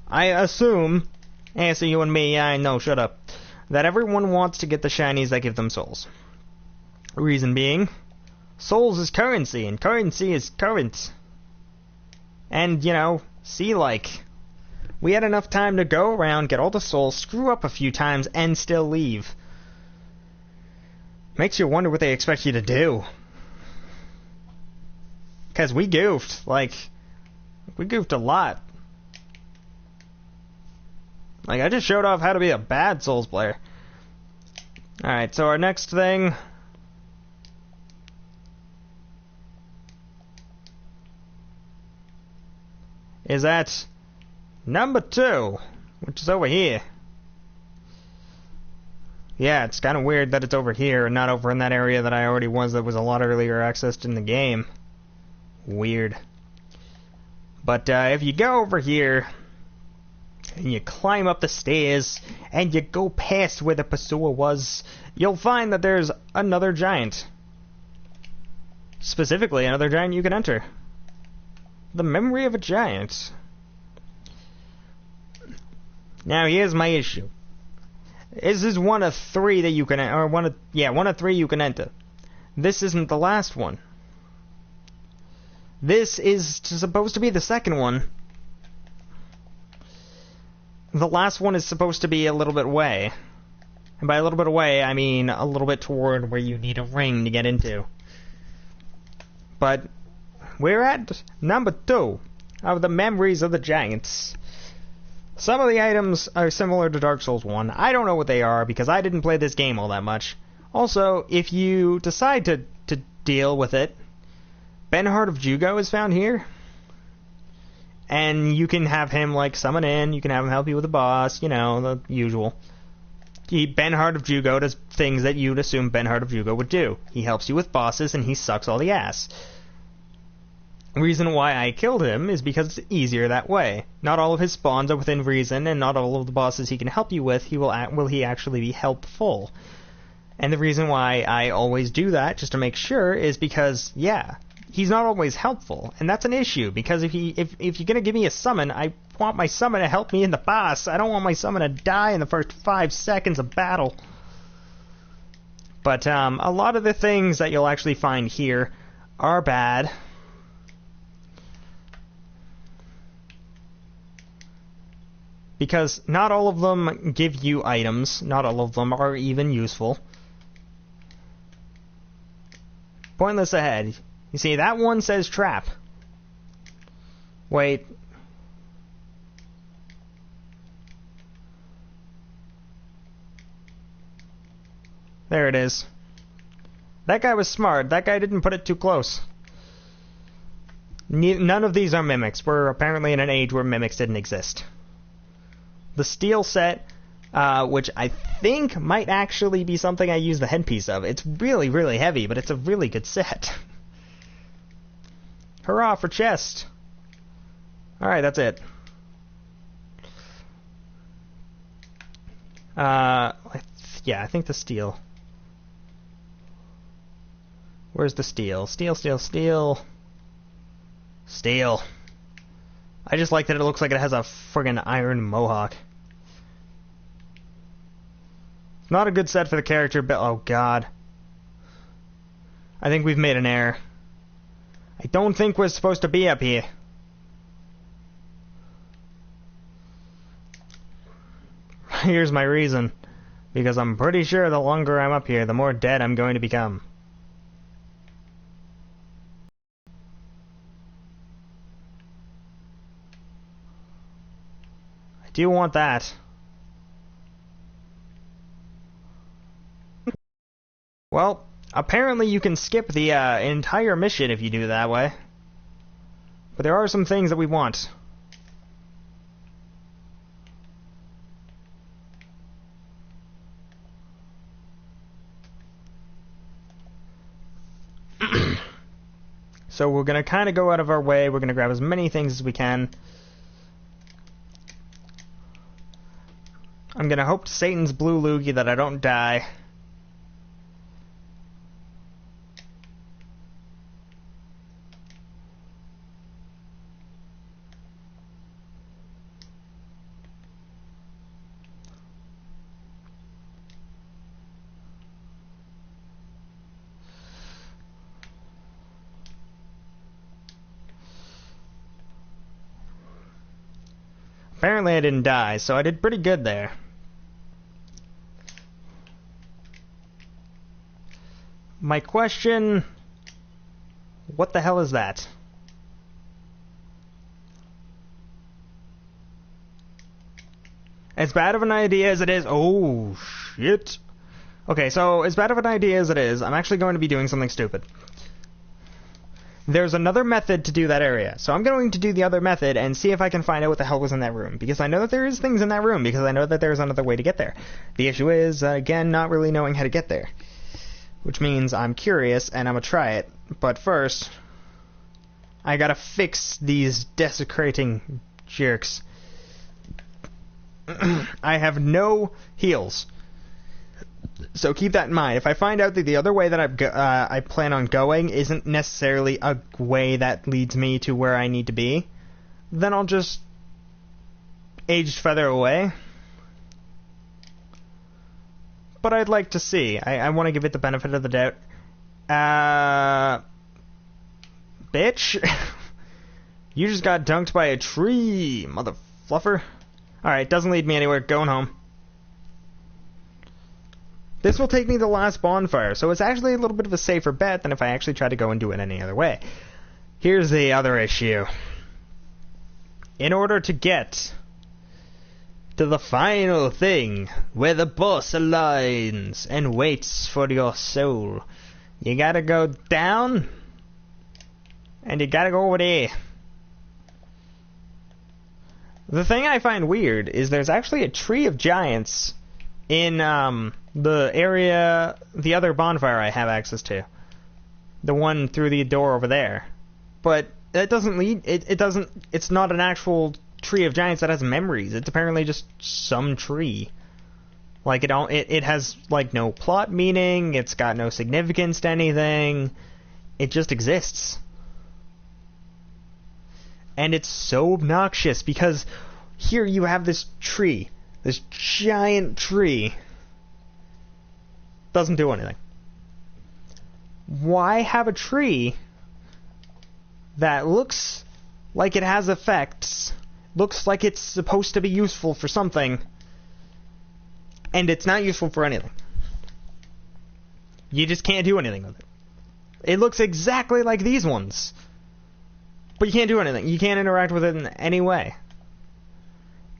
I assume, answer you and me, I know, shut up, that everyone wants to get the shinies that give them souls. Reason being, souls is currency, and currency is current. And, you know, see, like, we had enough time to go around, get all the souls, screw up a few times, and still leave. Makes you wonder what they expect you to do. Because we goofed. Like, we goofed a lot. Like, I just showed off how to be a bad Souls player. Alright, so our next thing... is at number 2, which is over here. Yeah, it's kind of weird that it's over here and not over in that area that I already was that was a lot earlier accessed in the game. Weird. But if you go over here and you climb up the stairs and you go past where the pursuer was, you'll find that there's another giant. Specifically, another giant you can enter. The memory of a giant. Now here's my issue. This is one of 3 that you can, or one of 3 you can enter. This isn't the last one. This is supposed to be the second one. The last one is supposed to be a little bit away. And by a little bit away, I mean a little bit toward where you need a ring to get into. But we're at number 2 of the memories of the giants. Some of the items are similar to Dark Souls 1. I don't know what they are because I didn't play this game all that much. Also, if you decide to deal with it, Benhart of Jugo is found here. And you can have him, like, summon in, you can have him help you with the boss, you know, the usual. Benhart of Jugo does things that you'd assume Benhart of Jugo would do. He helps you with bosses and he sucks all the ass. The reason why I killed him is because it's easier that way. Not all of his spawns are within reason, and not all of the bosses he can help you with will he actually be helpful. And the reason why I always do that, just to make sure, is because, yeah, he's not always helpful, and that's an issue, because if you're gonna give me a summon, I want my summon to help me in the boss. I don't want my summon to die in the first 5 seconds of battle. But a lot of the things that you'll actually find here are bad. Because not all of them give you items, not all of them are even useful. Pointless ahead. You see, that one says trap. Wait. There it is. That guy was smart. That guy didn't put it too close. None of these are mimics. We're apparently in an age where mimics didn't exist. The steel set, which I think might actually be something I use the headpiece of. It's really, really heavy, but it's a really good set. Hurrah for chest! Alright, that's it. Yeah, I think the steel. Where's the steel? Steel, steel, steel. Steel. I just like that it looks like it has a friggin' iron mohawk. Not a good set for the character, but oh god. I think we've made an error. I don't think we're supposed to be up here. Here's my reason. Because I'm pretty sure the longer I'm up here, the more dead I'm going to become. I do want that. Well, apparently you can skip the entire mission if you do it that way. But there are some things that we want. So we're going to kind of go out of our way. We're going to grab as many things as we can. I'm going to hope to Satan's blue loogie that I don't die. Apparently I didn't die, so I did pretty good there. My question... What the hell is that? As bad of an idea as it is... Oh, shit. Okay, so as bad of an idea as it is, I'm actually going to be doing something stupid. There's another method to do that area, so I'm going to do the other method and see if I can find out what the hell was in that room, because I know that there is things in that room, because I know that there's another way to get there. The issue is, again, not really knowing how to get there, which means I'm curious and I'm gonna try it, but first, I gotta fix these desecrating jerks. I have no heals. So keep that in mind. If I find out that the other way that I plan on going isn't necessarily a way that leads me to where I need to be, then I'll just aged feather away. But I'd like to see. I want to give it the benefit of the doubt. Bitch. You just got dunked by a tree, mother fluffer. Alright, doesn't lead me anywhere. Going home. This will take me to the last bonfire, so it's actually a little bit of a safer bet than if I actually try to go and do it any other way. Here's the other issue. In order to get to the final thing, where the boss aligns and waits for your soul, you gotta go down, and you gotta go over there. The thing I find weird is there's actually a tree of giants in the area, the other bonfire I have access to. The one through the door over there. But that doesn't lead, it doesn't, it's not an actual tree of giants that has memories. It's apparently just some tree. Like it has like no plot meaning, it's got no significance to anything. It just exists. And it's so obnoxious because here you have this tree. This giant tree doesn't do anything. Why have a tree that looks like it has effects, looks like it's supposed to be useful for something, and it's not useful for anything? You just can't do anything with it. It looks exactly like these ones, but you can't do anything. You can't interact with it in any way.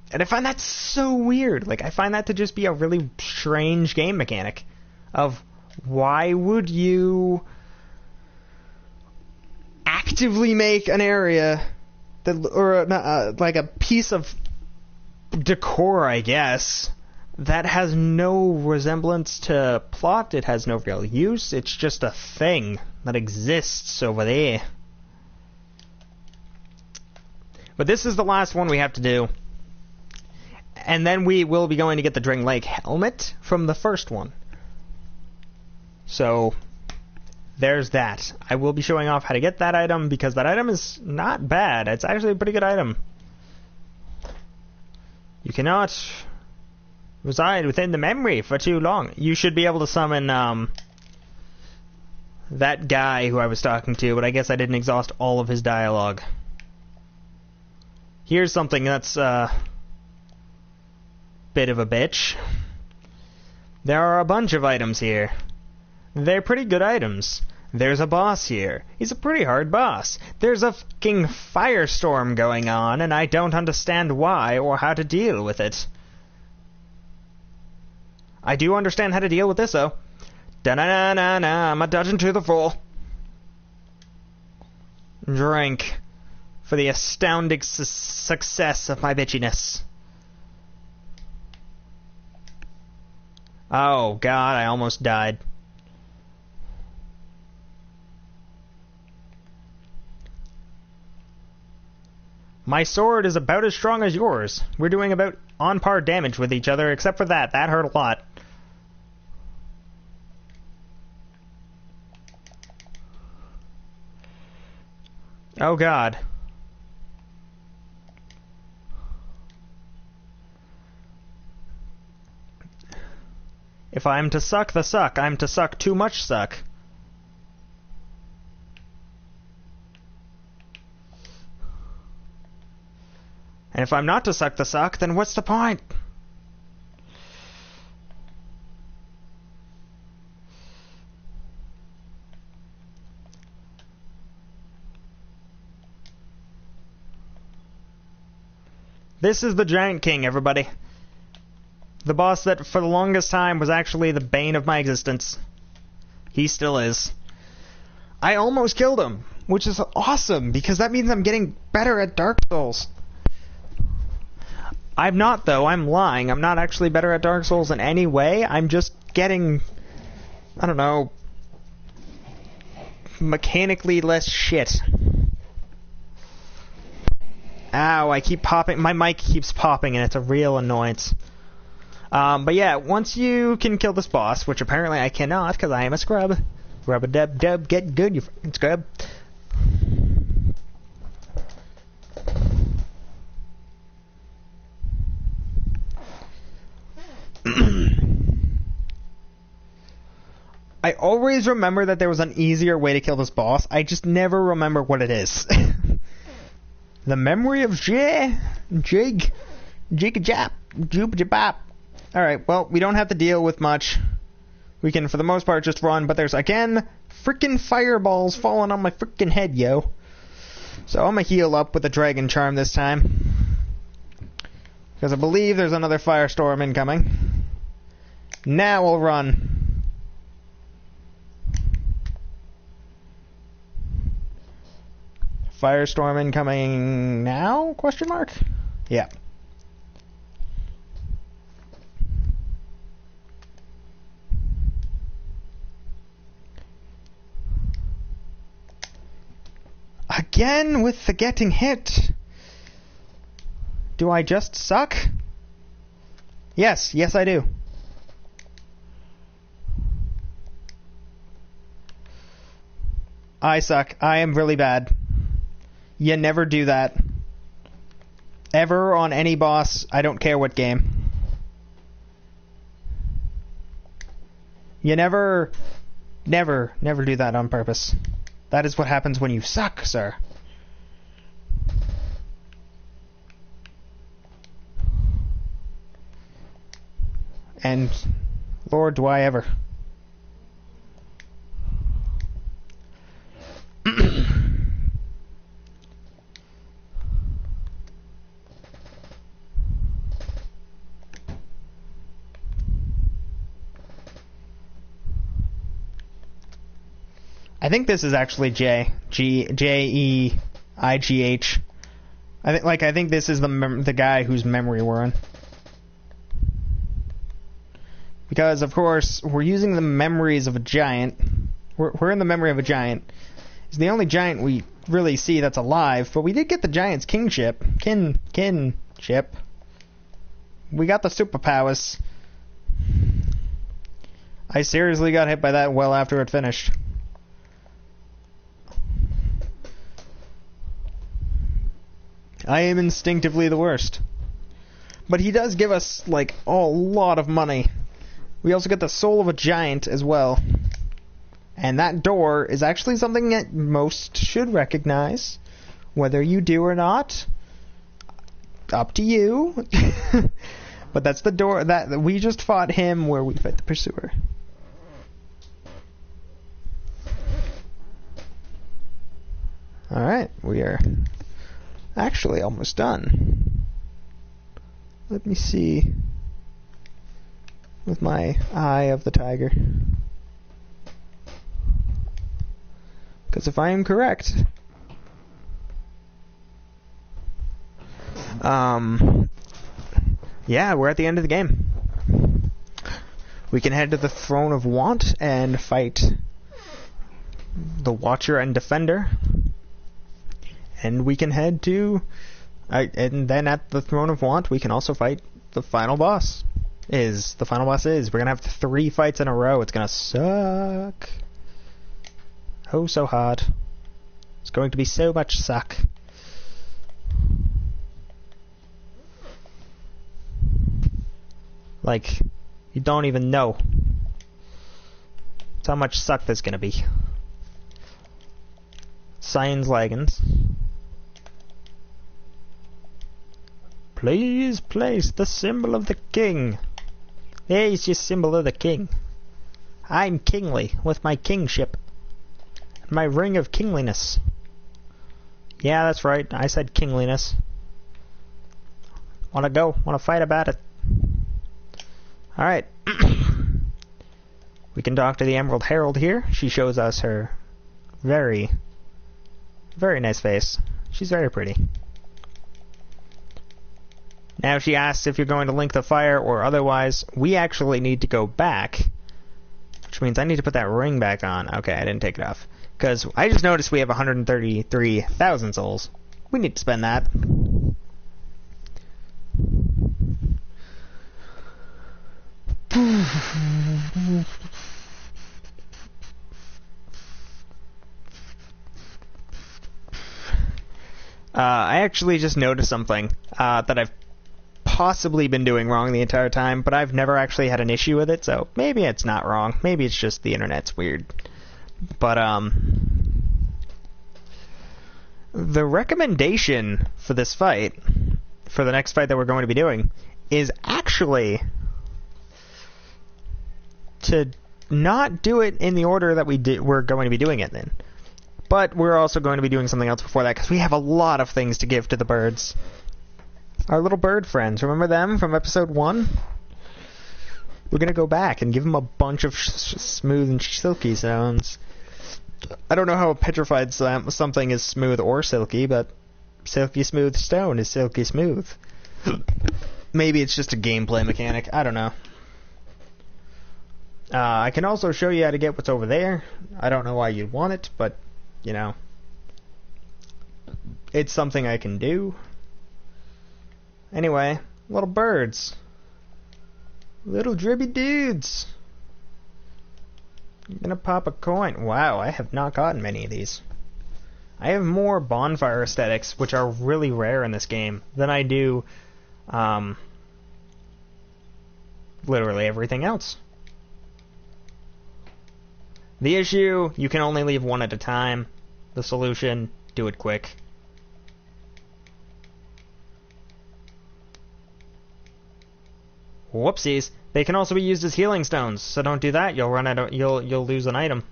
And I find that so weird. Like, I find that to just be a really strange game mechanic of why would you actively make an area that, or like a piece of decor, I guess, that has no resemblance to plot. It has no real use. It's just a thing that exists over there. But this is the last one we have to do. And then we will be going to get the Drang Lake helmet from the first one. So, there's that. I will be showing off how to get that item, because that item is not bad. It's actually a pretty good item. You cannot reside within the memory for too long. You should be able to summon that guy who I was talking to, but I guess I didn't exhaust all of his dialogue. Here's something that's bit of a bitch. There are a bunch of items here. They're pretty good items. There's a boss here. He's a pretty hard boss. There's a fucking firestorm going on, and I don't understand why or how to deal with it. I do understand how to deal with this, though. Da-na-na-na-na, I'm a dodging to the full. Drink for the astounding success of my bitchiness. Oh, God, I almost died. My sword is about as strong as yours. We're doing about on par damage with each other, except for that. That hurt a lot. Oh, God. If I'm to suck the suck, I'm to suck too much suck. And if I'm not to suck the suck, then what's the point? This is the Giant King, everybody. The boss that for the longest time was actually the bane of my existence. He still is. I almost killed him, which is awesome, because that means I'm getting better at Dark Souls. I'm not, though. I'm lying. I'm not actually better at Dark Souls in any way. I'm just getting, I don't know, mechanically less shit. Ow, I keep popping. My mic keeps popping, and it's a real annoyance. But yeah, once you can kill this boss, which apparently I cannot, because I am a scrub. Rub-a-dub-dub, get good, you fucking scrub. I always remember that there was an easier way to kill this boss. I just never remember what it is. The memory of Jig, Jig-a-jap, Jub-a-jabap. Alright, well, we don't have to deal with much. We can, for the most part, just run, but there's, again, frickin' fireballs falling on my frickin' head, yo. So I'm gonna heal up with the Dragon Charm this time. Because I believe there's another firestorm incoming. Now we'll run. Firestorm incoming now? Question mark? Yeah. Again with the getting hit. Do I just suck? Yes, yes I do. I suck. I am really bad. You never do that. Ever on any boss, I don't care what game. You never do that on purpose. That is what happens when you suck, sir. And, Lord, do I ever. I think this is actually J-E-I-G-H. I think this is the guy whose memory we're in. Because, of course, we're using the memories of a giant. We're in the memory of a giant. He's the only giant we really see that's alive, but we did get the giant's kinship. Kinship. We got the superpowers. I seriously got hit by that well after it finished. I am instinctively the worst. But he does give us, like, a lot of money. We also get the soul of a giant as well. And that door is actually something that most should recognize. Whether you do or not, up to you. But that's the door that we just fought him where we fight the pursuer. Alright, we are actually almost done. Let me see with my eye of the tiger. Because if I am correct, yeah, we're at the end of the game. We can head to the Throne of Want and fight the Watcher and Defender. And we can head to... and then at the Throne of Want, we can also fight the final boss. We're going to have 3 fights in a row. It's going to suck. Oh, so hard. It's going to be so much suck. Like, you don't even know. That's how much suck there's gonna be. Science Leggins. Please place the symbol of the king. Here's your symbol of the king. I'm kingly with my kingship. And my ring of kingliness. Yeah, that's right. I said kingliness. Wanna go? Wanna fight about it? Alright. We can talk to the Emerald Herald here. She shows us her very, very nice face. She's very pretty. Now she asks if you're going to link the fire or otherwise. We actually need to go back. Which means I need to put that ring back on. Okay, I didn't take it off. Because I just noticed we have 133,000 souls. We need to spend that. I actually just noticed something that I've possibly been doing wrong the entire time, but I've never actually had an issue with it, so maybe it's not wrong. Maybe it's just the internet's weird. But, the recommendation for this fight, for the next fight that we're going to be doing, is actually to not do it in the order that we're going to be doing it in. But we're also going to be doing something else before that, because we have a lot of things to give to the birds. Our little bird friends, remember them from episode 1? We're going to go back and give them a bunch of smooth and silky sounds. I don't know how a petrified something is smooth or silky, but silky smooth stone is silky smooth. Maybe it's just a gameplay mechanic. I don't know. I can also show you how to get what's over there. I don't know why you'd want it, but, you know, it's something I can do. Anyway, little birds. Little dribby dudes. I'm gonna pop a coin. Wow, I have not gotten many of these. I have more bonfire aesthetics, which are really rare in this game, than I do, literally everything else. The issue, you can only leave one at a time. The solution, do it quick. Whoopsies. They can also be used as healing stones, so don't do that. You'll run out of, you'll lose an item.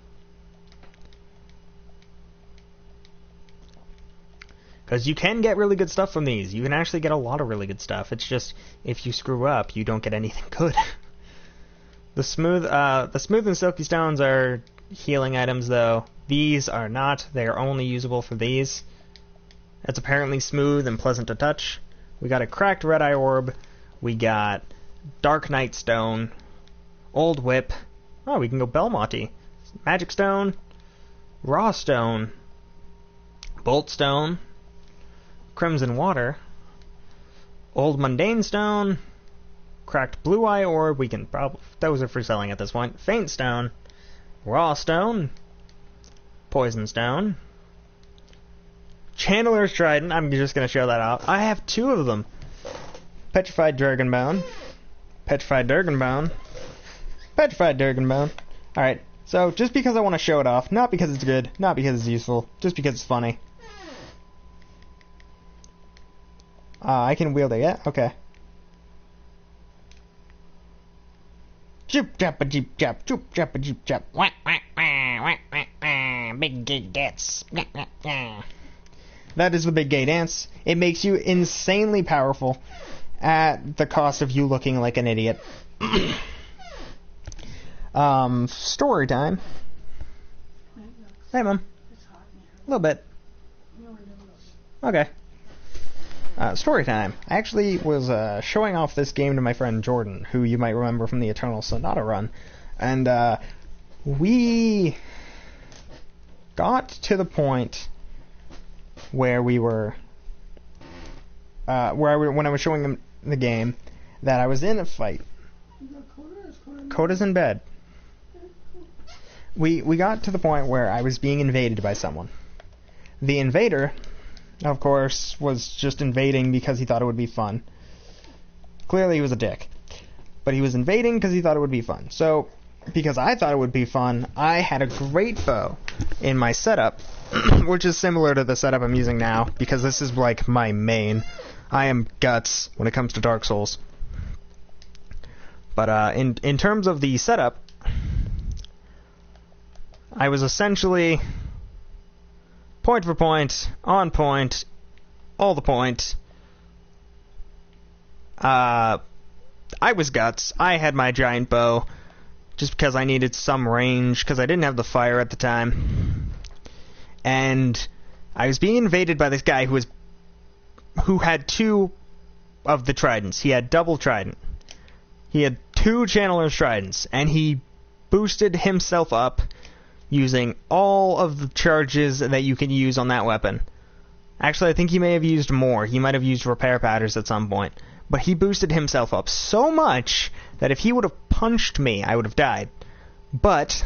Because you can get really good stuff from these. You can actually get a lot of really good stuff. It's just, if you screw up, you don't get anything good. The smooth and silky stones are healing items, though. These are not. They are only usable for these. It's apparently smooth and pleasant to touch. We got a cracked red eye orb. We got Dark Knight Stone, Old Whip. Oh, we can go Belmonte. Magic Stone, Raw Stone, Bolt Stone, Crimson Water, Old Mundane Stone, cracked blue eye orb. We can probably... Those are for selling at this point. Faint stone. Raw stone. Poison stone. Chandler's Trident. I'm just going to show that off. I have 2 of them. Petrified Dragonbone. Petrified Dragonbone. Petrified Dragonbone. Alright, so just because I want to show it off, not because it's good, not because it's useful, just because it's funny. I can wield it, yeah? Okay. Joop jap a jeep jap, joop jap a jeep jap. Wah, wah, wah, wah, wah, wah. Big gay dance. That is the big gay dance. It makes you insanely powerful at the cost of you looking like an idiot. Story time. Hey, Mom. A little bit. Okay. Story time. I actually was showing off this game to my friend Jordan, who you might remember from the Eternal Sonata run. And we got to the point where we were... when I was showing them the game, that I was in a fight. Coda's in bed. We got to the point where I was being invaded by someone. The invader, of course, was just invading because he thought it would be fun. Clearly he was a dick. But he was invading because he thought it would be fun. So, because I thought it would be fun, I had a great bow in my setup, which is similar to the setup I'm using now, because this is like my main. I am guts when it comes to Dark Souls. But in terms of the setup, I was essentially point for point, on point, all the point. I was guts. I had my giant bow just because I needed some range, because I didn't have the fire at the time. And I was being invaded by this guy who had 2 of the tridents. He had double trident. He had 2 Chandler's Tridents, and he boosted himself up using all of the charges that you can use on that weapon. Actually, I think he may have used more. He might have used repair patterns at some point. But he boosted himself up so much that if he would have punched me, I would have died. But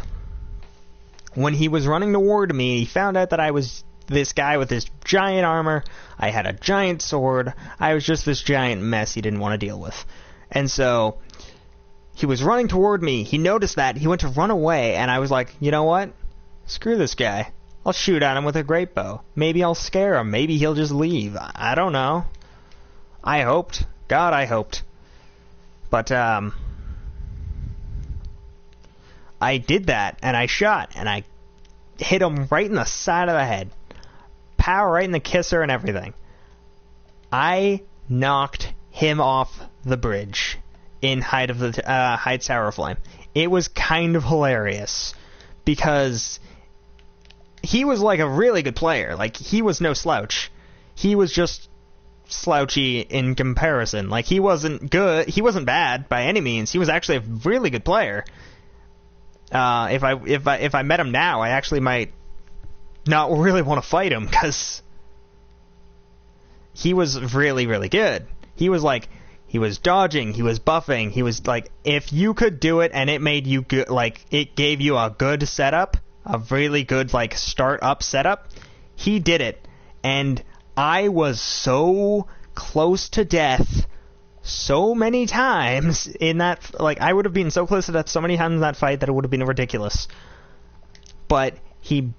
when he was running toward me, he found out that I was this guy with this giant armor. I had a giant sword. I was just this giant mess he didn't want to deal with. And so he was running toward me. He noticed that. He went to run away, and I was like, you know what? Screw this guy. I'll shoot at him with a great bow. Maybe I'll scare him. Maybe he'll just leave. I don't know. I hoped. God, I hoped. But, I did that, and I shot, and I hit him right in the side of the head. Pow, right in the kisser and everything. I knocked him off the bridge in Height of the Heights Tower Flame. It was kind of hilarious because he was like a really good player. Like, he was no slouch. He was just slouchy in comparison. Like, he wasn't good. He wasn't bad by any means. He was actually a really good player. If I met him now, I actually might not really want to fight him because he was really, really good. He was like, he was dodging, he was buffing, he was like, if you could do it and it made you good, like, it gave you a good setup, a really good, like, start-up setup, he did it. And I was so close to death so many times in that, like, I would have been so close to death so many times in that fight that it would have been ridiculous. But he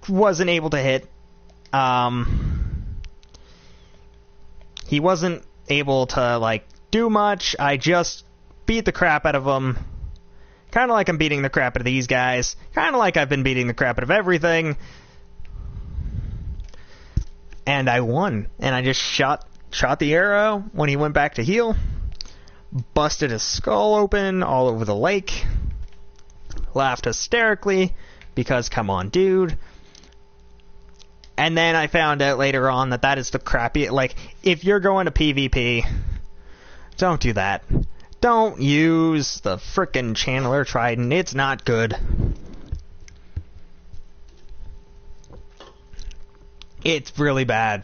wasn't able to hit. He wasn't able to, like, do much. I just beat the crap out of him. Kind of like I'm beating the crap out of these guys. Kind of like I've been beating the crap out of everything. And I won. And I just shot the arrow when he went back to heal. Busted his skull open all over the lake. Laughed hysterically because, come on, dude. And then I found out later on that is the crappy... Like, if you're going to PvP, don't do that. Don't use the frickin' Chandler Trident. It's not good. It's really bad.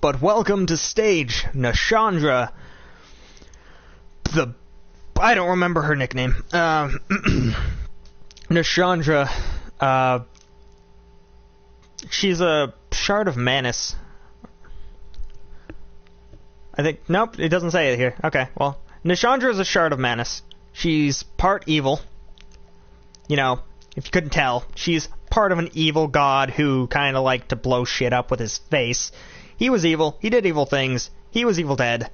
But welcome to stage Nashandra. the I don't remember her nickname. Nishandra. She's a shard of Manus. I think. Nope, it doesn't say it here. Okay, well, Nishandra is a shard of Manus. She's part evil. You know, if you couldn't tell, she's part of an evil god who kind of liked to blow shit up with his face. He was evil. He did evil things. He was Evil Dead.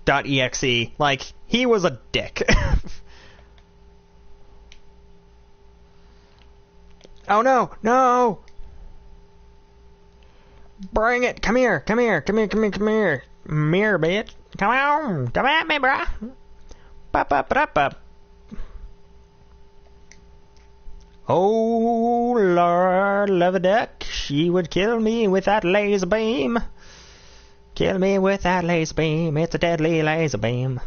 .exe. Like, he was a dick. Oh no! No! Bring it! Come here! Come here! Come here! Come here! Come here! Mirror, bitch! Come on! Come at me, bruh! Pop, pop, pop, pop. Oh, Lord, love a duck. She would kill me with that laser beam. Kill me with that laser beam. It's a deadly laser beam.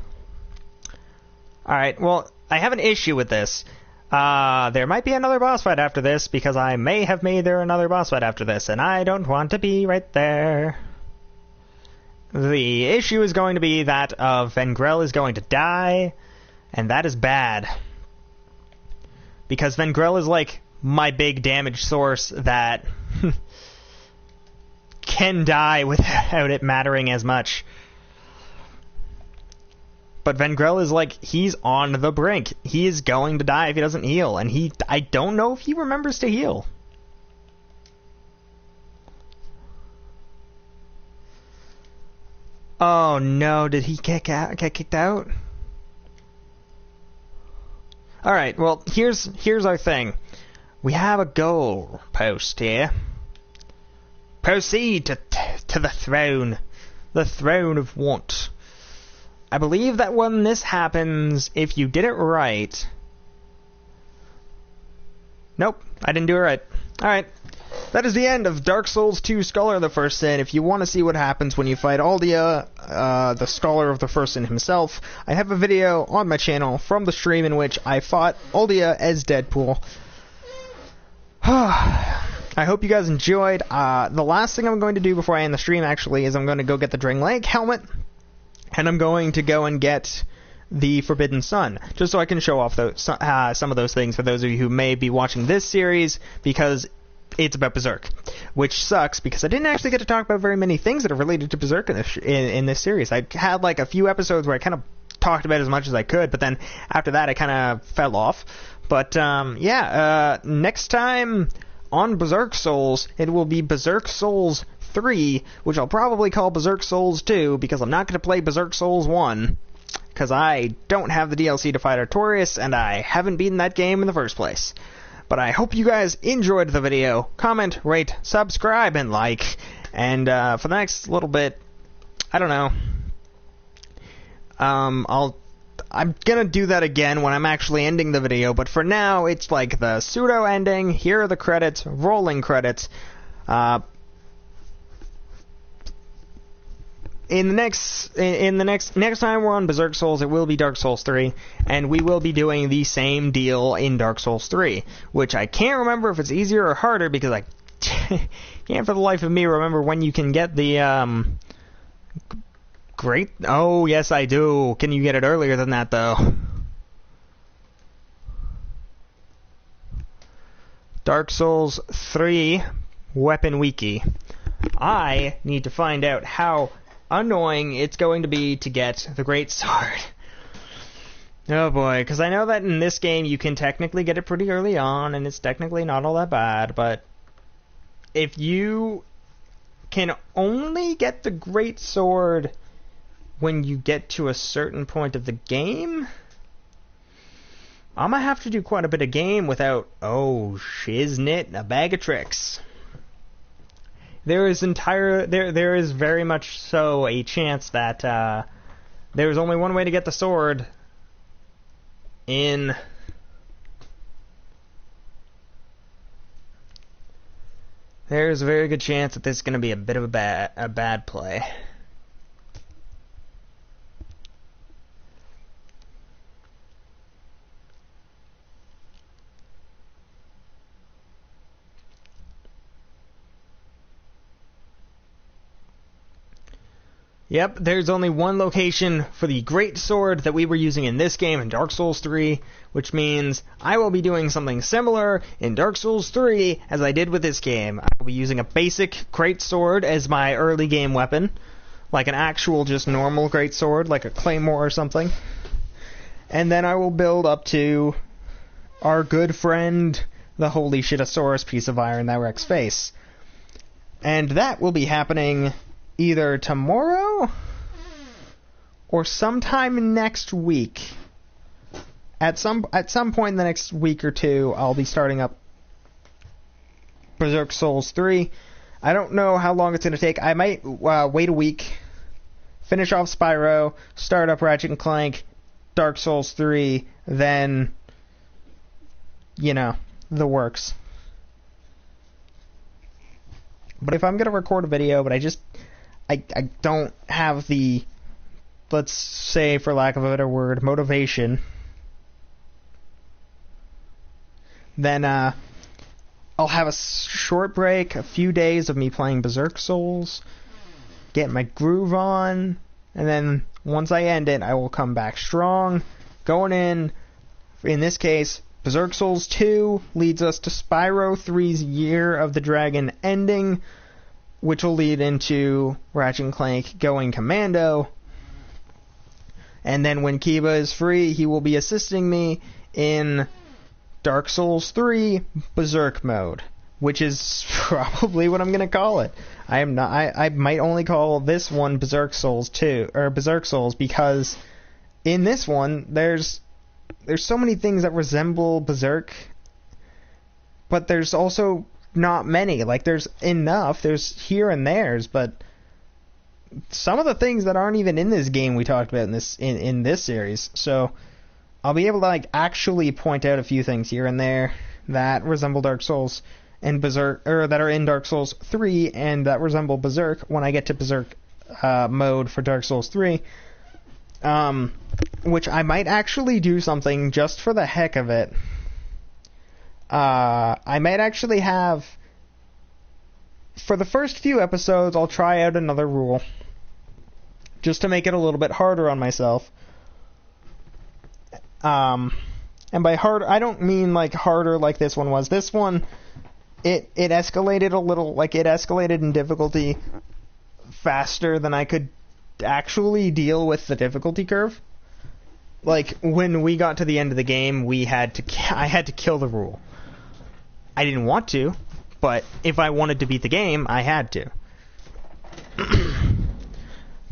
Alright, well, I have an issue with this. There might be another boss fight after this, because I may have made there another boss fight after this, and I don't want to be right there. The issue is going to be that Vengrel is going to die, and that is bad. Because Vengrel is like my big damage source that can die without it mattering as much. But Vengrel is like, he's on the brink. He is going to die if he doesn't heal. And I don't know if he remembers to heal. Oh no, did he get kicked out? Alright, well, here's our thing. We have a goal post here. Proceed to the throne. The throne of want. I believe that when this happens, if you did it right... Nope, I didn't do it right. Alright, that is the end of Dark Souls 2 Scholar of the First Sin. If you want to see what happens when you fight Aldia, the Scholar of the First Sin himself, I have a video on my channel from the stream in which I fought Aldia as Deadpool. I hope you guys enjoyed. The last thing I'm going to do before I end the stream, actually, is I'm going to go get the Dring Lake helmet. And I'm going to go and get the Forbidden Sun, just so I can show off some of those things for those of you who may be watching this series, because it's about Berserk. Which sucks, because I didn't actually get to talk about very many things that are related to Berserk in this series. I had like a few episodes where I kind of talked about as much as I could, but then after that I kind of fell off. But next time on Berserk Souls, it will be Berserk Souls 3, which I'll probably call Berserk Souls 2, because I'm not going to play Berserk Souls 1, because I don't have the DLC to fight Artorias, and I haven't beaten that game in the first place. But I hope you guys enjoyed the video. Comment, rate, subscribe, and like. And for the next little bit, I don't know. I'm gonna do that again when I'm actually ending the video, but for now, it's like the pseudo ending. Here are the credits, rolling credits. Next time we're on Berserk Souls, it will be Dark Souls 3, and we will be doing the same deal in Dark Souls 3, which I can't remember if it's easier or harder, because I can't for the life of me remember when you can get the, great... Oh, yes, I do. Can you get it earlier than that, though? Dark Souls 3 Weapon Wiki. I need to find out how annoying it's going to be to get the Great Sword. Oh boy, because I know that in this game you can technically get it pretty early on, and it's technically not all that bad, but if you can only get the Great Sword when you get to a certain point of the game, I'm gonna have to do quite a bit of game without, oh shiznit, a bag of tricks. There is very much so a chance that there is only one way to get the sword in there's a very good chance that this is going to be a bit of a bad play. Yep, there's only one location for the great sword that we were using in this game in Dark Souls 3, which means I will be doing something similar in Dark Souls 3 as I did with this game. I will be using a basic great sword as my early game weapon, like an actual just normal great sword, like a claymore or something. And then I will build up to our good friend, the Holy Shitosaurus piece of iron that wrecks face. And that will be happening either tomorrow or sometime next week. At some point in the next week or two, I'll be starting up Berserk Souls 3. I don't know how long it's going to take. I might wait a week, finish off Spyro, start up Ratchet and Clank, Dark Souls 3, then, the works. But if I'm going to record a video, but I don't have the, let's say, for lack of a better word, motivation, then I'll have a short break, a few days of me playing Berserk Souls, get my groove on, and then once I end it, I will come back strong, going in this case, Berserk Souls 2 leads us to Spyro 3's Year of the Dragon ending, which will lead into Ratchet and Clank going commando. And then when Kiba is free, he will be assisting me in Dark Souls 3 Berserk mode, which is probably what I'm going to call it. I might only call this one Berserk Souls 2 or Berserk Souls because in this one there's so many things that resemble Berserk, but there's also not many. Like, there's enough. There's here and there's, but some of the things that aren't even in this game we talked about in this series. So I'll be able to actually point out a few things here and there that resemble Dark Souls and Berserk, or that are in Dark Souls 3 and that resemble Berserk when I get to Berserk mode for Dark Souls 3. Which I might actually do something just for the heck of it. I might actually have, for the first few episodes, I'll try out another rule, just to make it a little bit harder on myself. And by hard, I don't mean harder like this one was. This one, it escalated a little, it escalated in difficulty faster than I could actually deal with the difficulty curve. When we got to the end of the game, I had to kill the rule. I didn't want to, but if I wanted to beat the game, I had to.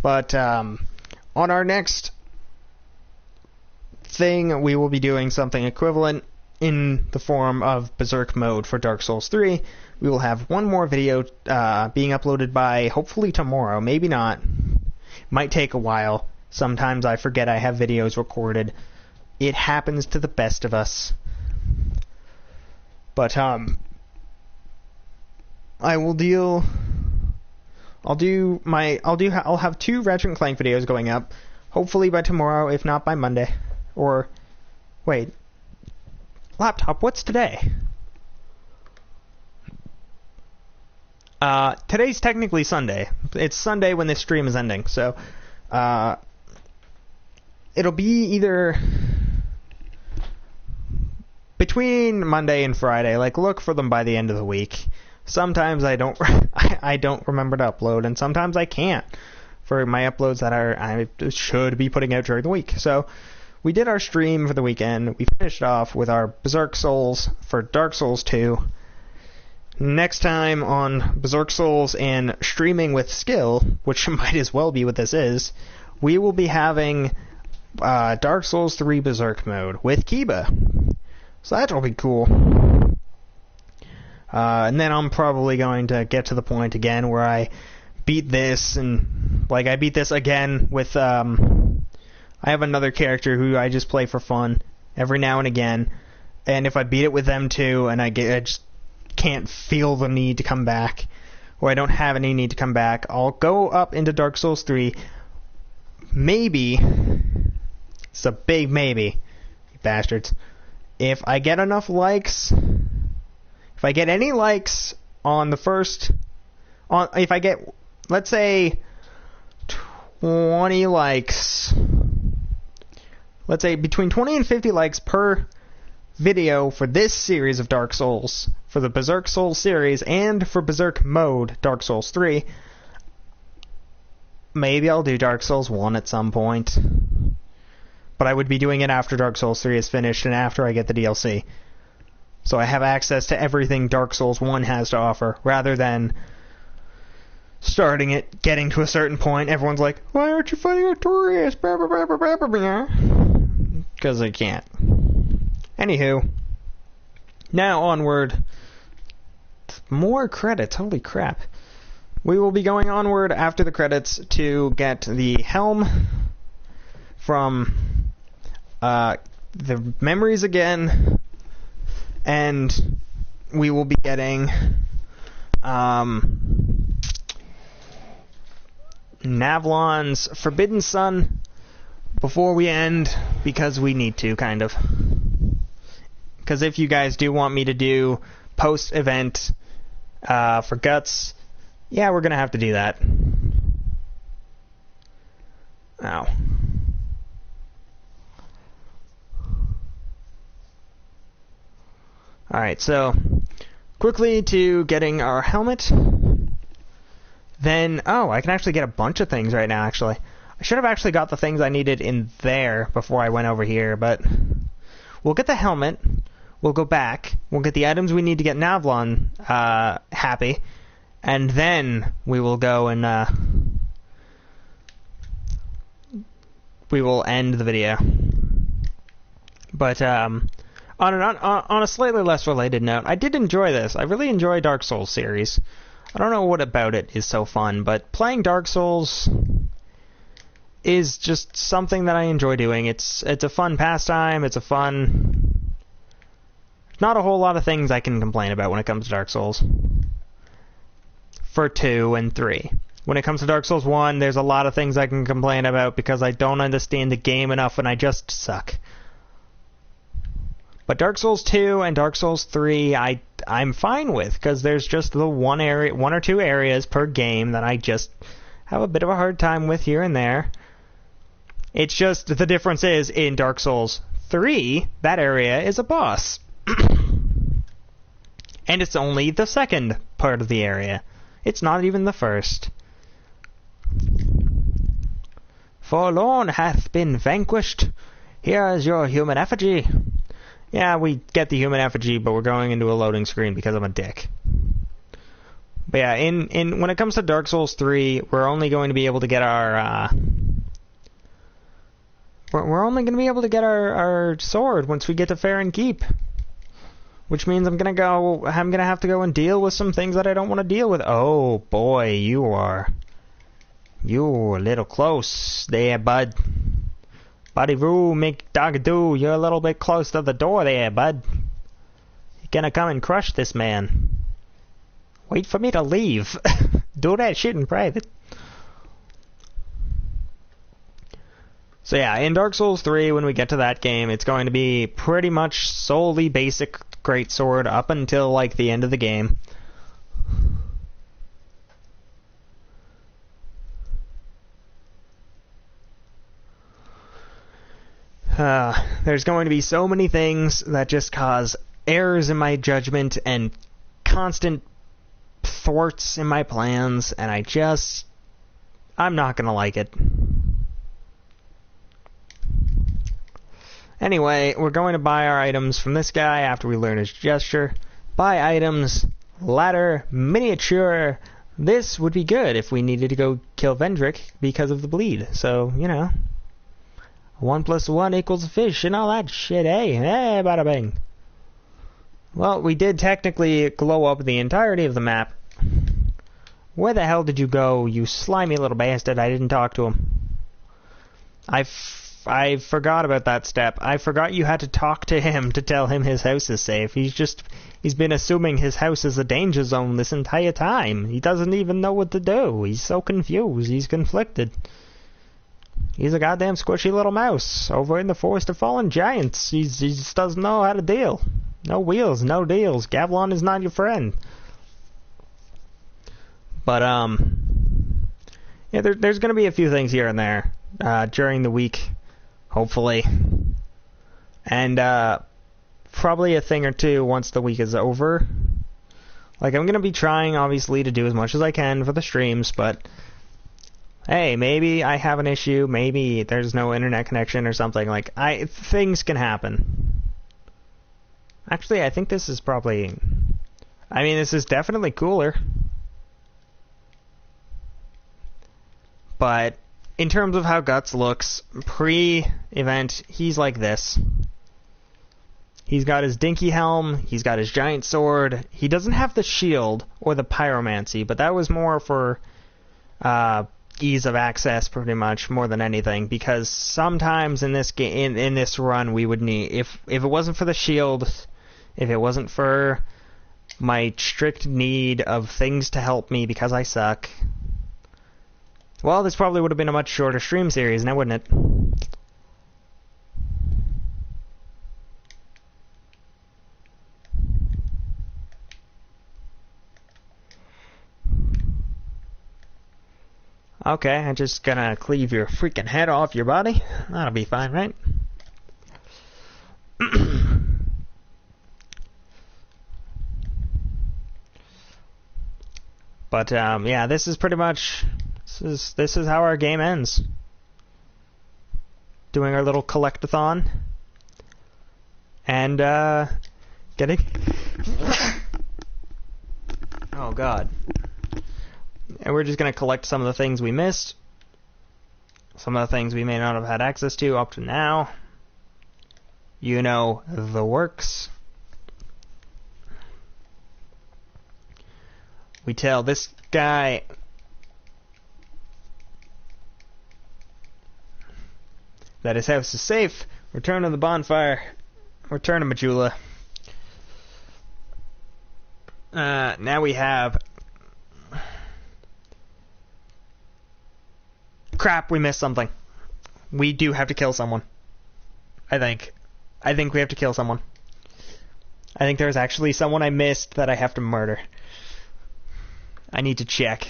But on our next thing, we will be doing something equivalent in the form of Berserk mode for Dark Souls 3. We will have one more video being uploaded by hopefully tomorrow, maybe not. Might take a while. Sometimes I forget I have videos recorded. It happens to the best of us. But I'll have 2 Ratchet and Clank videos going up, hopefully by tomorrow, if not by Monday. Or wait, laptop, what's today? Today's technically Sunday. It's Sunday when this stream is ending, so it'll be either between Monday and Friday. Look for them by the end of the week. Sometimes I don't remember to upload, and sometimes I can't for my uploads that I should be putting out during the week. So we did our stream for the weekend. We finished off with our Berserk Souls for Dark Souls 2. Next time on Berserk Souls and Streaming with Skill, which might as well be what this is, we will be having Dark Souls 3 Berserk mode with Kiba. So that'll be cool. And then I'm probably going to get to the point again where I beat this, and I beat this again with I have another character who I just play for fun every now and again, and if I beat it with them too, and I just can't feel the need to come back, or I don't have any need to come back, I'll go up into Dark Souls 3. Maybe, it's a big maybe, you bastards, if I get enough likes, if I get any likes on the first, if I get, let's say, 20 likes. Let's say between 20 and 50 likes per video for this series of Dark Souls, for the Berserk Souls series, and for Berserk mode, Dark Souls 3. Maybe I'll do Dark Souls 1 at some point. But I would be doing it after Dark Souls 3 is finished and after I get the DLC. So I have access to everything Dark Souls 1 has to offer, rather than starting it, getting to a certain point, everyone's like, why aren't you fighting Artorias? Because I can't. Anywho, now onward. More credits, holy crap. We will be going onward after the credits to get the helm from the memories again, and we will be getting Navlon's Forbidden Sun before we end, because we need to, kind of. Because if you guys do want me to do post-event for Guts, yeah, we're going to have to do that. Ow. Alright, so quickly to getting our helmet. Then, oh, I can actually get a bunch of things right now, actually. I should have actually got the things I needed in there before I went over here, but we'll get the helmet. We'll go back. We'll get the items we need to get Navlon happy. And then we will go and we will end the video. But on a slightly less related note, I did enjoy this. I really enjoy Dark Souls series. I don't know what about it is so fun, but playing Dark Souls is just something that I enjoy doing. It's a fun pastime. It's a fun... Not a whole lot of things I can complain about when it comes to Dark Souls. For 2 and 3. When it comes to Dark Souls 1, there's a lot of things I can complain about because I don't understand the game enough and I just suck. But Dark Souls 2 and Dark Souls 3, I'm fine with, because there's just the one or two areas per game that I just have a bit of a hard time with here and there. It's just the difference is in Dark Souls 3, that area is a boss. And it's only the second part of the area. It's not even the first. Forlorn hath been vanquished. Here is your human effigy. Yeah, we get the human effigy, but we're going into a loading screen because I'm a dick. But yeah, in when it comes to Dark Souls 3, we're only going to be able to get our we're only going to be able to get our sword once we get to Fair and Keep. Which means I'm gonna have to go and deal with some things that I don't want to deal with. Oh boy, you're a little close there, bud. Buddy Roo, make dog do. You're a little bit close to the door there, bud. You're gonna come and crush this man. Wait for me to leave. Do that shit in private. So yeah, in Dark Souls 3, when we get to that game, it's going to be pretty much solely basic greatsword up until, like, the end of the game. There's going to be so many things that just cause errors in my judgment and constant thwarts in my plans, and I'm not gonna like it. Anyway, we're going to buy our items from this guy after we learn his gesture. Buy items, ladder, miniature. This would be good if we needed to go kill Vendrick because of the bleed. So, you know, 1 + 1 = a fish and all that shit, eh? Eh, bada bing. Well, we did technically glow up the entirety of the map. Where the hell did you go, you slimy little bastard? I didn't talk to him. I forgot about that step. I forgot you had to talk to him to tell him his house is safe. He's been assuming his house is a danger zone this entire time. He doesn't even know what to do. He's so confused. He's conflicted. He's a goddamn squishy little mouse over in the Forest of Fallen Giants. He just doesn't know how to deal. No wheels, no deals. Gavlon is not your friend. But, Yeah, there's going to be a few things here and there during the week, hopefully. And probably a thing or two once the week is over. Like, I'm going to be trying, obviously, to do as much as I can for the streams, but hey, maybe I have an issue, maybe there's no internet connection or something. Like, things can happen. Actually, I think this is probably... I mean, this is definitely cooler. But in terms of how Guts looks, pre-event, he's like this. He's got his dinky helm, he's got his giant sword. He doesn't have the shield or the pyromancy, but that was more for ease of access, pretty much, more than anything. Because sometimes in this game, in this run, we would need, if it wasn't for the shield, if it wasn't for my strict need of things to help me because I suck, well, this probably would have been a much shorter stream series, now wouldn't it? Okay, I'm just gonna cleave your freaking head off your body. That'll be fine, right? But yeah, this is pretty much this is how our game ends. Doing our little collectathon and getting oh god. And we're just going to collect some of the things we missed. Some of the things we may not have had access to up to now. You know the works. We tell this guy that his house is safe. Return to the bonfire. Return to Majula. Now we have... Crap, we missed something. We do have to kill someone. I think we have to kill someone. I think there's actually someone I missed that I have to murder. I need to check.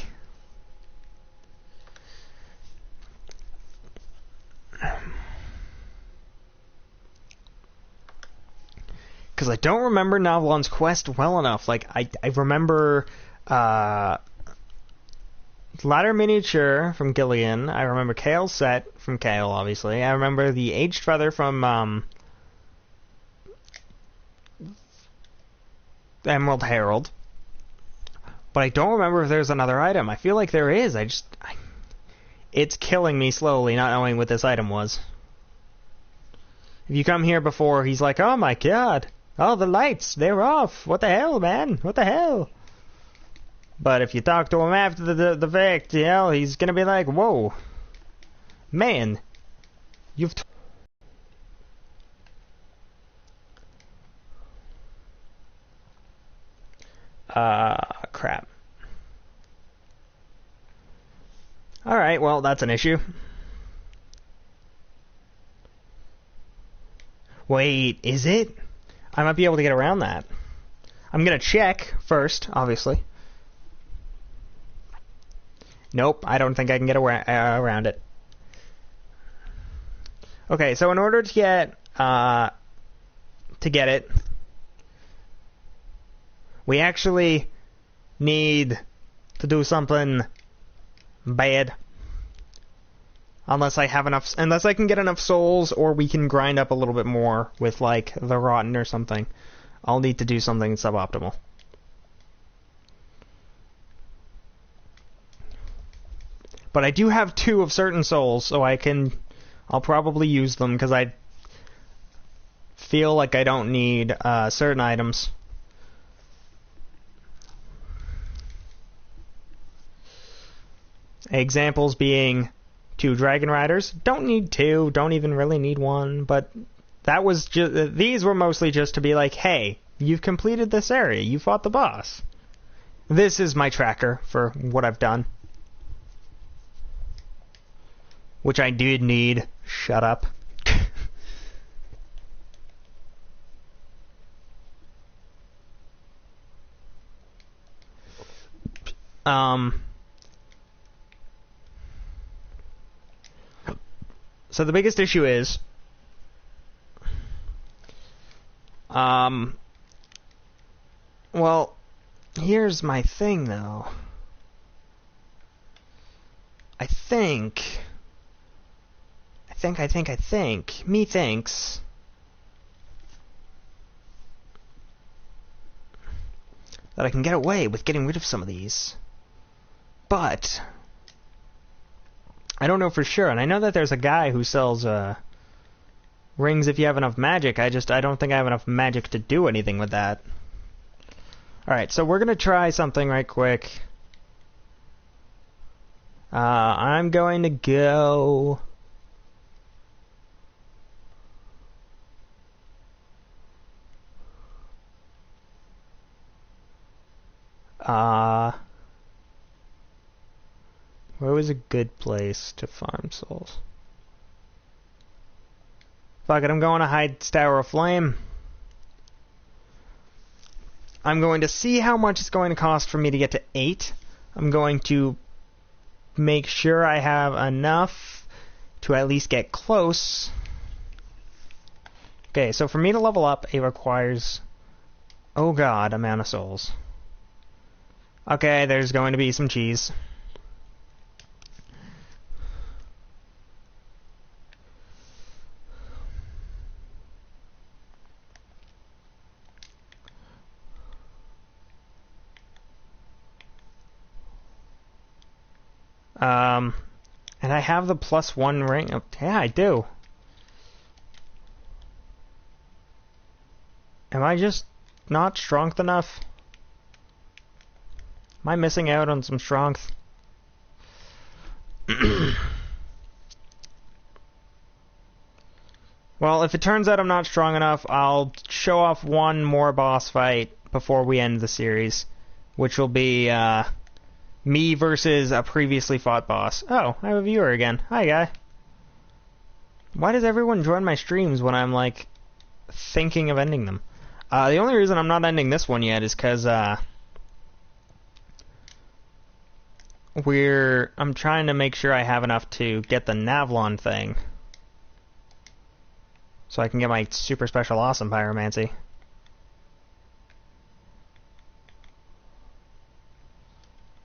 Because I don't remember Navlon's quest well enough. Like, I remember... Ladder Miniature from Gillian. I remember Kale's set from Kale, obviously. I remember the Aged Feather from Emerald Herald. But I don't remember if there's another item. I feel like there is. It's killing me slowly not knowing what this item was. If you come here before, he's like, oh my god. Oh, the lights, they're off. What the hell, man? What the hell? But if you talk to him after the fact, you know, he's gonna be like, whoa, man, you've... crap. Alright, well, that's an issue. Wait, is it? I might be able to get around that. I'm gonna check first, obviously. Nope, I don't think I can get around it. Okay, so in order to get it, we actually need to do something bad. Unless I can get enough souls, or we can grind up a little bit more with, like, the Rotten or something. I'll need to do something suboptimal. But I do have 2 of certain souls, so I'll probably use them, because I feel like I don't need certain items. Examples being 2 Dragon Riders. Don't need 2, don't even really need 1, but that was these were mostly just to be like, hey, you've completed this area, you fought the boss. This is my tracker for what I've done. Which I did need. Shut up. So the biggest issue is, well, here's my thing though. I think, me thinks that I can get away with getting rid of some of these. But I don't know for sure, and I know that there's a guy who sells rings if you have enough magic. I don't think I have enough magic to do anything with that. Alright, so we're going to try something right quick. I'm going to go... where was a good place to farm souls? Fuck it, I'm going to hide Tower of Flame. I'm going to see how much it's going to cost for me to get to 8. I'm going to make sure I have enough to at least get close. Okay, so for me to level up, it requires, oh god, amount of souls. Okay, there's going to be some cheese. And I have the +1 ring. Oh, yeah, I do. Am I just not strong enough? Am I missing out on some strength? Well, if it turns out I'm not strong enough, I'll show off one more boss fight before we end the series, which will be me versus a previously fought boss. Oh, I have a viewer again. Hi, guy. Why does everyone join my streams when I'm, like, thinking of ending them? The only reason I'm not ending this one yet is because, I'm trying to make sure I have enough to get the Navlon thing. So I can get my super special awesome pyromancy.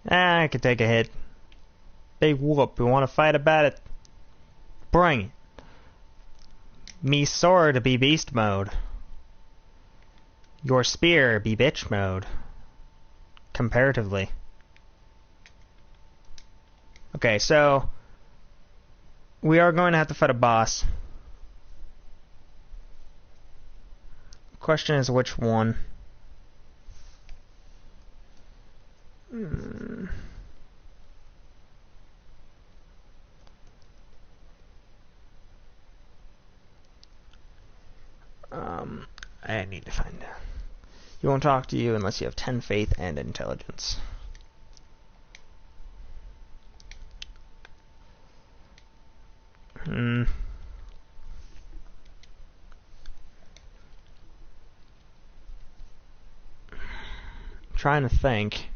I could take a hit. Big whoop. We want to fight about it? Bring it. Me sword be beast mode. Your spear be bitch mode. Comparatively. Okay, so we are going to have to fight a boss. Question is which one? I need to find out. He won't talk to you unless you have 10 faith and intelligence. Trying to think.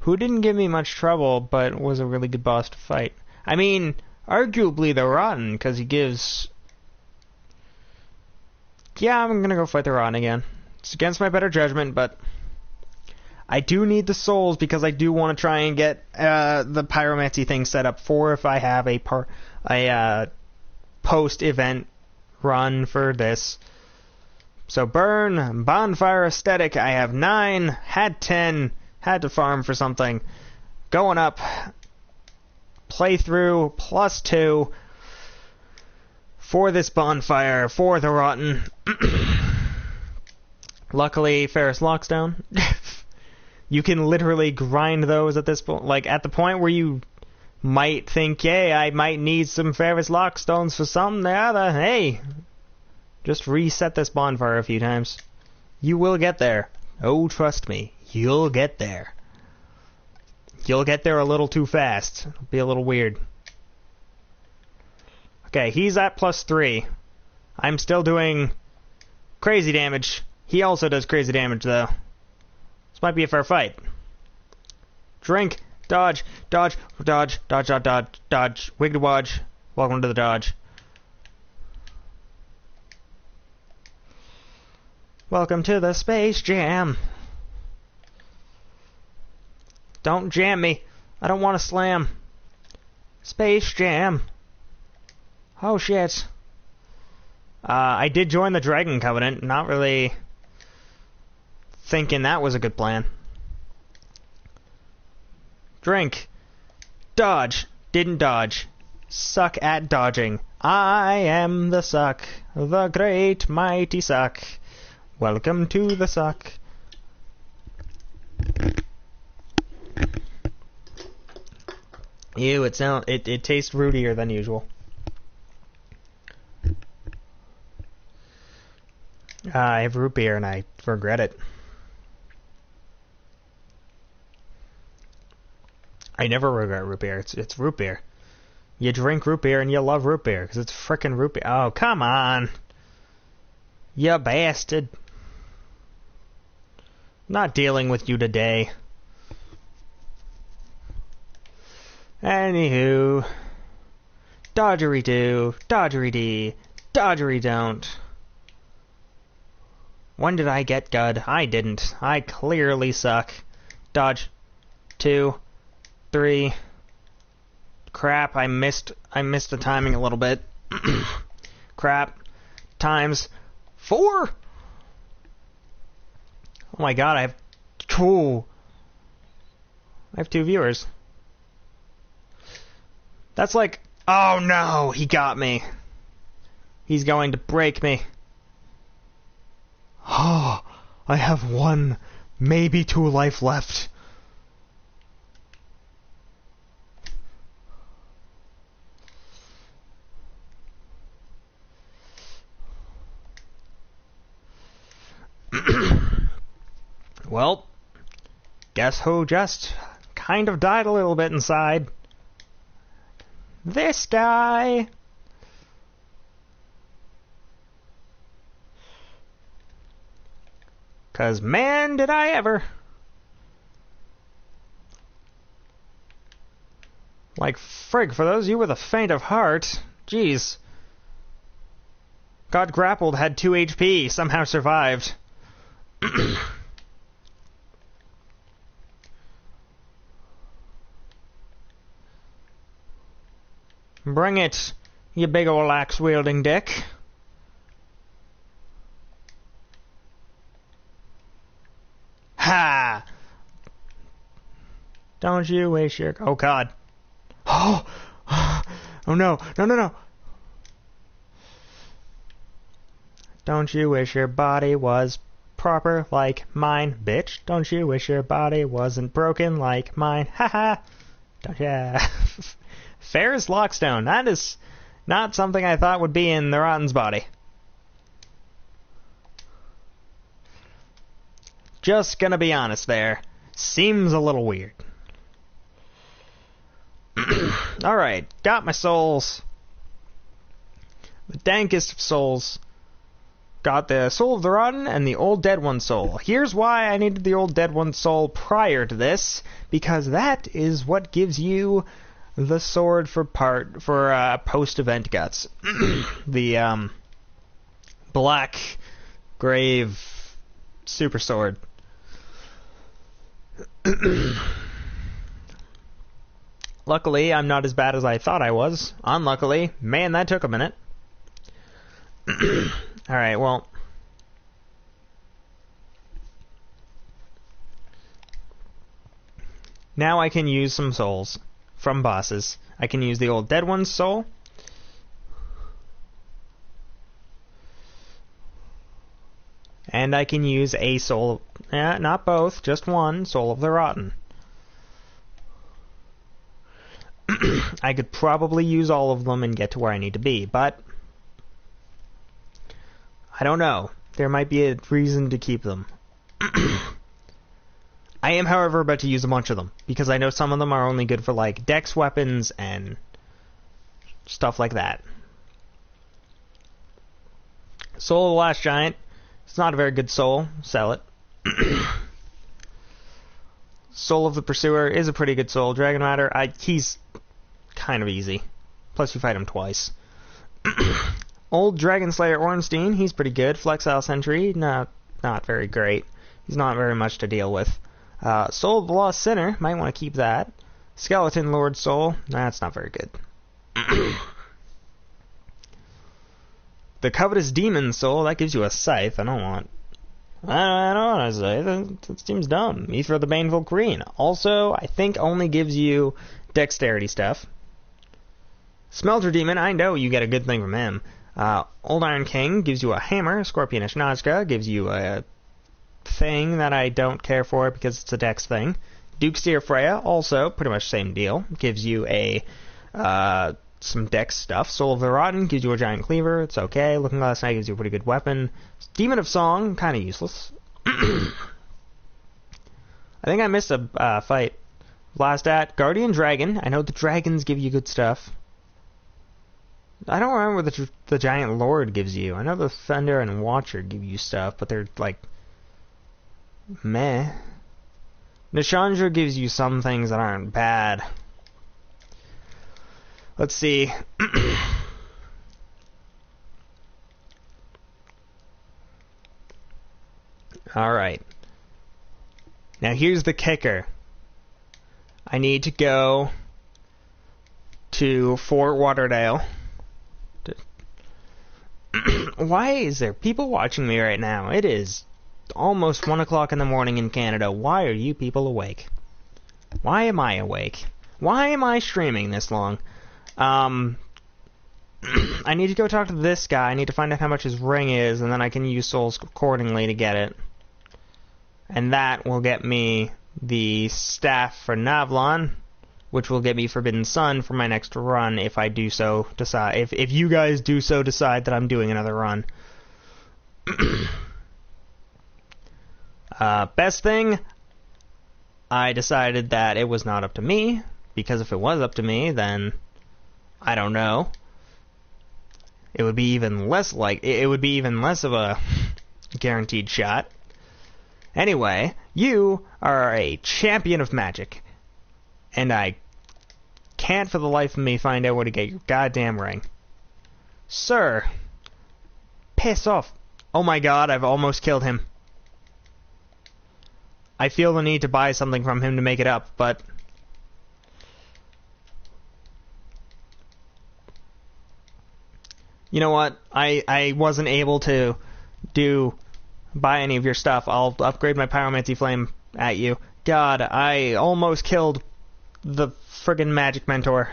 Who didn't give me much trouble, but was a really good boss to fight? I mean, arguably the Rotten, because he gives... Yeah, I'm gonna go fight the Rotten again. It's against my better judgment, but... I do need the souls because I do want to try and get the pyromancy thing set up for if I have a post-event run for this. So burn, bonfire aesthetic, I have 9, had 10, had to farm for something. Going up, playthrough, +2 for this bonfire, for the Rotten. Luckily, Ferris Lockstone. You can literally grind those at this point, like at the point where you might think, hey, I might need some Ferris Lockstones for something or other. Hey, just reset this bonfire a few times. You will get there. Oh, trust me, you'll get there. You'll get there a little too fast. It'll be a little weird. Okay, he's at +3. I'm still doing crazy damage. He also does crazy damage, though. This might be a fair fight. Drink. Dodge, dodge, dodge, dodge, dodge, dodge, dodge. Wiggly wodge. Welcome to the dodge. Welcome to the Space Jam. Don't jam me. I don't want to slam. Space Jam. Oh shit. I did join the Dragon Covenant. Not really thinking that was a good plan. Drink. Dodge. Didn't dodge. Suck at dodging. I am the suck. The great mighty suck. Welcome to the suck. Ew, it tastes rootier than usual. I have root beer and I regret it. I never regret root beer. It's root beer. You drink root beer and you love root beer because it's frickin' root beer. Oh, come on. You bastard. Not dealing with you today. Anywho. Dodgery-do, dodgery-dee, dodgery-don't. When did I get good? I didn't. I clearly suck. Dodge. 2, 3. Crap, I missed the timing a little bit. Crap. Times 4. Oh my god, I have 2 viewers. That's like, oh no, he got me. He's going to break me. Oh, I have 1, maybe 2 life left. Well, guess who just kind of died a little bit inside? This guy. 'Cause man, did I ever. Like frig, for those of you with a faint of heart, jeez. Got grappled, had 2 HP, somehow survived. Bring it, you big ol' axe-wielding dick. Ha! Don't you wish your... Oh, God. Oh! Oh, no. No, no, no. Don't you wish your body was proper like mine, bitch? Don't you wish your body wasn't broken like mine? Ha ha! Don't ya? Fair's Lockstone. That is not something I thought would be in the Rotten's body. Just gonna be honest there. Seems a little weird. Alright, got my souls. The dankest of souls. Got the Soul of the Rotten and the Old Dead One soul. Here's why I needed the Old Dead One soul prior to this, because that is what gives you the sword for post-event guts. The Black Grave Super Sword. Luckily, I'm not as bad as I thought I was. Unluckily, man, that took a minute. Alright, well. Now I can use some souls from bosses. I can use the Old Dead One's soul. And I can use a soul, not both, just one, Soul of the Rotten. I could probably use all of them and get to where I need to be, but I don't know. There might be a reason to keep them. I am, however, about to use a bunch of them, because I know some of them are only good for, like, dex weapons and stuff like that. Soul of the Last Giant. It's not a very good soul. Sell it. Soul of the Pursuer is a pretty good soul. Dragon Matter, he's kind of easy. Plus you fight him twice. Old Dragon Slayer Ornstein, he's pretty good. Flexile Sentry, not very great. He's not very much to deal with. Soul of the Lost Sinner, might want to keep that. Skeleton Lord Soul, that's not very good. The Covetous Demon Soul, that gives you a Scythe. I don't want a Scythe. That seems dumb. Ether of the Baneful Green. Also, I think only gives you dexterity stuff. Smelter Demon, I know you get a good thing from him. Old Iron King gives you a hammer. Scorpionish Nazca gives you a thing that I don't care for because it's a dex thing. Duke's Deer Freya, also pretty much same deal. Gives you a some dex stuff. Soul of the Rotten gives you a giant cleaver. It's okay. Looking Glass Knight gives you a pretty good weapon. Demon of Song, kind of useless. I think I missed a fight. Last at Guardian Dragon. I know the dragons give you good stuff. I don't remember what the Giant Lord gives you. I know the Thunder and Watcher give you stuff, but they're like meh. Nishandra gives you some things that aren't bad. Let's see. Alright. Now here's the kicker. I need to go to Fort Lauderdale. Why is there people watching me right now? It is almost 1 o'clock in the morning in Canada. Why are you people awake? Why am I awake? Why am I streaming this long? I need to go talk to this guy. I need to find out how much his ring is, and then I can use souls accordingly to get it. And that will get me the staff for Navlon, which will get me Forbidden Sun for my next run if I do so decide. If you guys do so decide that I'm doing another run. Best thing, I decided that it was not up to me, because if it was up to me, then I don't know. It would be even less of a guaranteed shot. Anyway, you are a champion of magic, and I can't for the life of me find out where to get your goddamn ring. Sir, piss off. Oh my god, I've almost killed him. I feel the need to buy something from him to make it up, but you know what? I wasn't able to buy any of your stuff. I'll upgrade my Pyromancy Flame at you. God, I almost killed the friggin' Magic Mentor.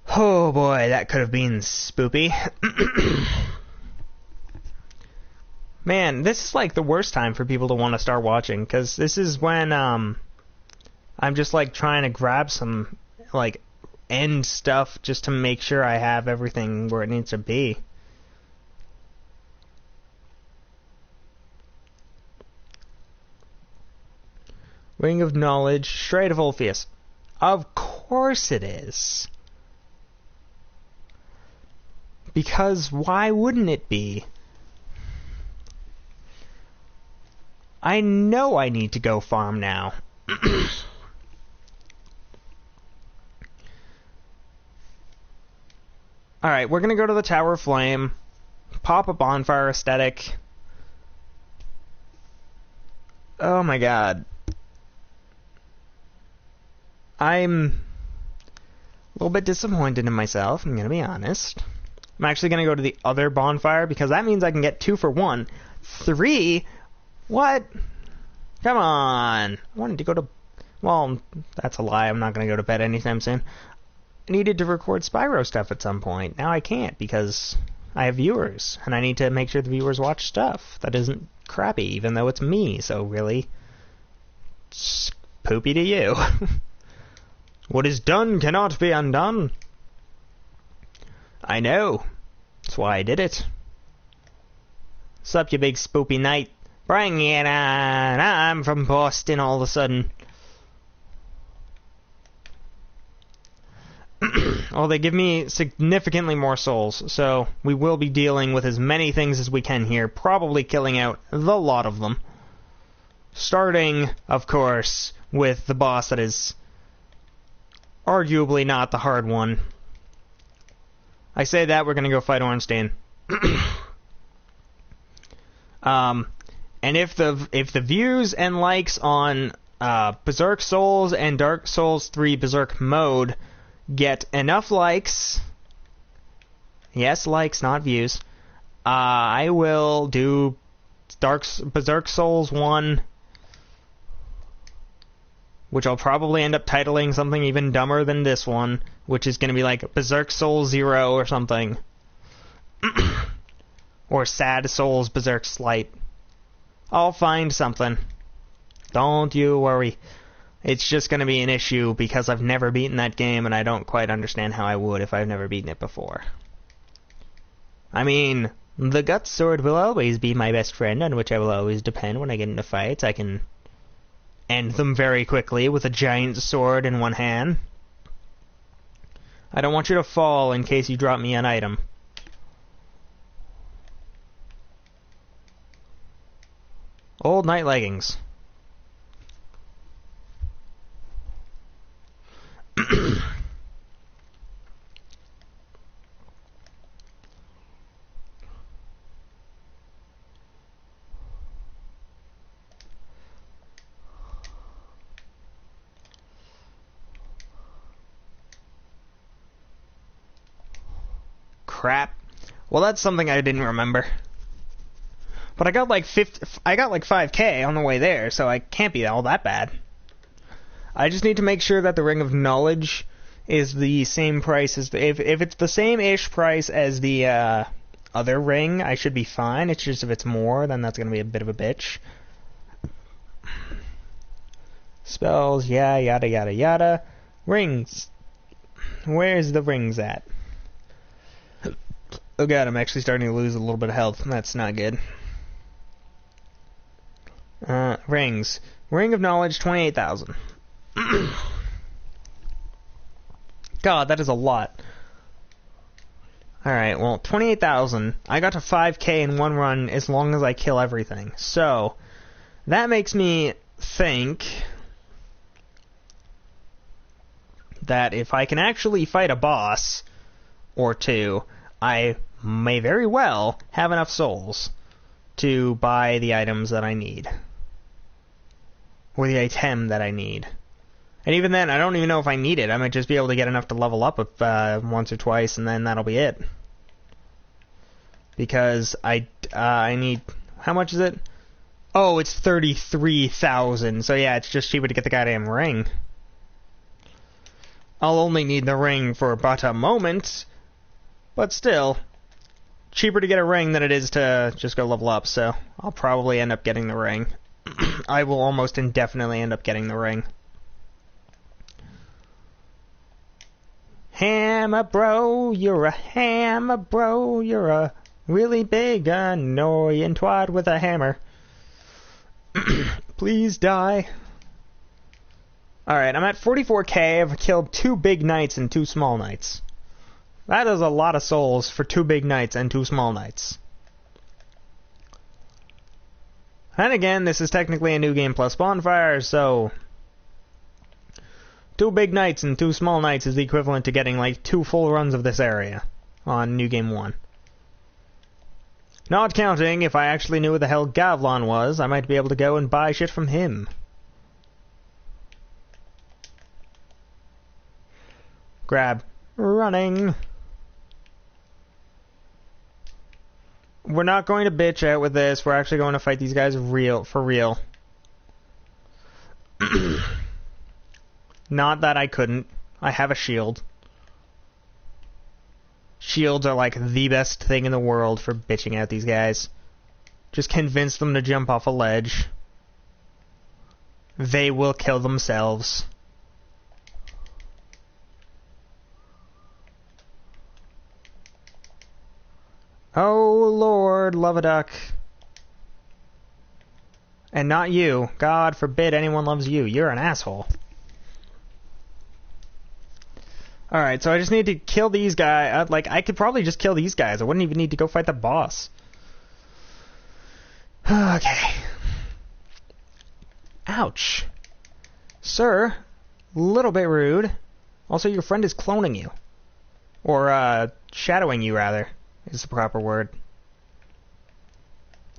Oh boy, that could have been spoopy. Man, this is like the worst time for people to want to start watching, because this is when I'm just like trying to grab some like end stuff just to make sure I have everything where it needs to be. Ring of Knowledge, Shred of Ulfius. Of course it is. Because why wouldn't it be? I know I need to go farm now. Alright, we're gonna go to the Tower of Flame, pop a bonfire aesthetic. Oh my god. I'm a little bit disappointed in myself, I'm gonna be honest. I'm actually gonna go to the other bonfire because that means I can get 2 for 1. 3? What? Come on. I wanted to go to... Well, that's a lie. I'm not gonna go to bed anytime soon. I needed to record Spyro stuff at some point. Now I can't because I have viewers, and I need to make sure the viewers watch stuff that isn't crappy, even though it's me, so really, it's poopy to you. What is done cannot be undone. I know. That's why I did it. Sup, you big spoopy knight? Bring it on. I'm from Boston all of a sudden. Well, they give me significantly more souls, so we will be dealing with as many things as we can here, probably killing out the lot of them. Starting, of course, with the boss that is arguably not the hard one. I say that, we're going to go fight Ornstein. And if the views and likes on Berserk Souls and Dark Souls 3 Berserk mode get enough likes, yes, likes, not views, I will do Berserk Souls 1, which I'll probably end up titling something even dumber than this one, which is going to be like Berserk Souls 0 or something. Or Sad Souls Berserk Slight. I'll find something. Don't you worry. It's just going to be an issue because I've never beaten that game and I don't quite understand how I would if I've never beaten it before. I mean, the Gut Sword will always be my best friend, on which I will always depend when I get into fights. I can end them very quickly with a giant sword in one hand. I don't want you to fall in case you drop me an item. Old night leggings. Crap. Well, that's something I didn't remember. But I got like 5k on the way there, so I can't be all that bad. I just need to make sure that the Ring of Knowledge is the same price as if it's the same-ish price as the other ring, I should be fine. It's just if it's more, then that's going to be a bit of a bitch. Spells, yeah, yada yada yada. Rings. Where's the rings at? Oh god, I'm actually starting to lose a little bit of health. That's not good. Rings. Ring of Knowledge, 28,000. God, that is a lot. Alright, well, 28,000. I got to 5k in one run as long as I kill everything. So, that makes me think that if I can actually fight a boss or two, I may very well have enough souls to buy the items that I need. Or the item that I need. And even then, I don't even know if I need it. I might just be able to get enough to level up once or twice, and then that'll be it. Because I need... How much is it? Oh, it's 33,000. So yeah, it's just cheaper to get the goddamn ring. I'll only need the ring for but a moment. But still, cheaper to get a ring than it is to just go level up, so I'll probably end up getting the ring. I will almost indefinitely end up getting the ring. Hammer bro, you're a hammer bro, you're a really big annoying twat with a hammer. Please die. Alright, I'm at 44k, I've killed 2 big knights and 2 small knights. That is a lot of souls for 2 big knights and 2 small knights. And again, this is technically a new game plus bonfire, so 2 big knights and 2 small knights is the equivalent to getting like 2 full runs of this area on New Game 1. Not counting if I actually knew who the hell Gavlon was, I might be able to go and buy shit from him. Grab. Running. We're not going to bitch out with this. We're actually going to fight these guys for real. Not that I couldn't. I have a shield. Shields are like the best thing in the world for bitching out these guys. Just convince them to jump off a ledge. They will kill themselves. Oh, Lord, love a duck. And not you. God forbid anyone loves you. You're an asshole. Alright, so I just need to kill these guys. I could probably just kill these guys. I wouldn't even need to go fight the boss. Okay. Ouch. Sir, little bit rude. Also, your friend is cloning you. Or, shadowing you, rather, is the proper word.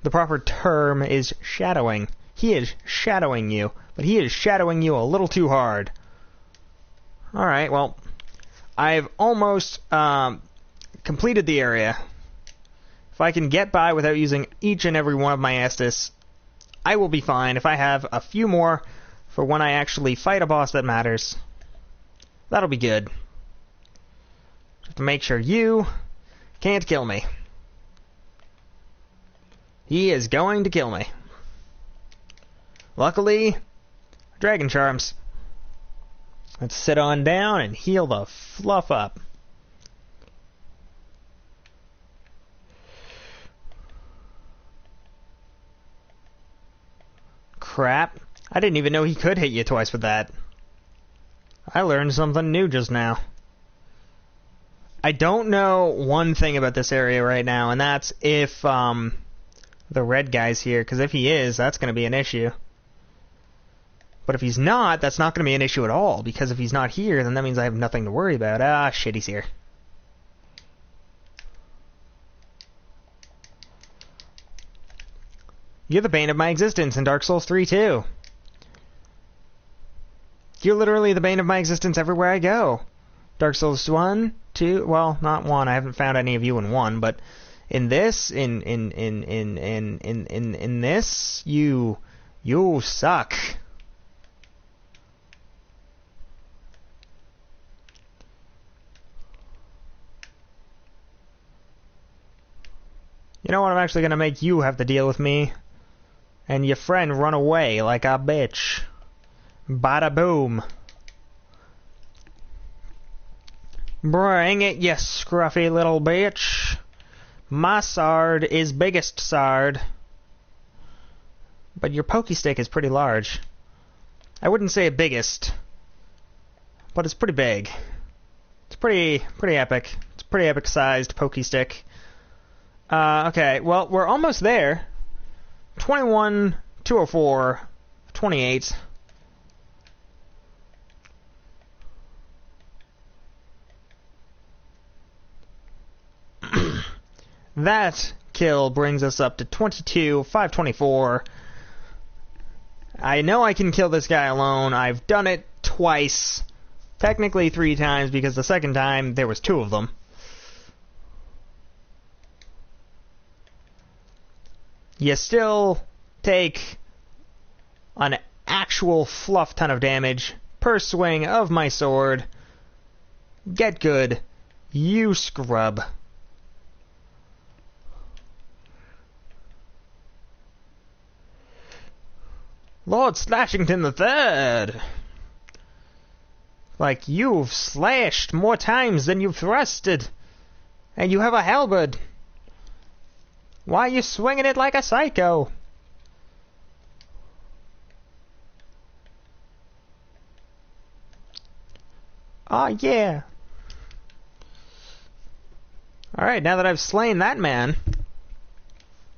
The proper term is shadowing. He is shadowing you, but he is shadowing you a little too hard. Alright, well, I've almost completed the area. If I can get by without using each and every one of my Estus, I will be fine. If I have a few more for when I actually fight a boss that matters, that'll be good. Just to make sure you can't kill me. He is going to kill me. Luckily, Dragon Charms. Let's sit on down and heal the fluff up. Crap. I didn't even know he could hit you twice with that. I learned something new just now. I don't know one thing about this area right now, and that's if the red guy's here, because if he is, that's going to be an issue. But if he's not, that's not going to be an issue at all, because if he's not here, then that means I have nothing to worry about. Ah, shit, he's here. You're the bane of my existence in Dark Souls 3 too. You're literally the bane of my existence everywhere I go. Dark Souls 1, 2, well, not 1, I haven't found any of you in 1, but in this, in this, you suck. You know what, I'm actually gonna make you have to deal with me. And your friend run away like a bitch. Bada boom. Bring it, you scruffy little bitch. My sword is biggest sword. But your pokey stick is pretty large. I wouldn't say biggest, but it's pretty big. It's pretty epic. It's a pretty epic sized pokey stick. Okay, well, we're almost there. 21, 204, 28. That kill brings us up to 22, 524. I know I can kill this guy alone. I've done it twice. Technically 3 times, because the second time there was 2 of them. You still take an actual fluff ton of damage per swing of my sword. Get good, you scrub. Lord Slashington III! Like, you've slashed more times than you've thrusted. And you have a halberd. Why are you swinging it like a psycho? Oh, yeah. Alright, now that I've slain that man,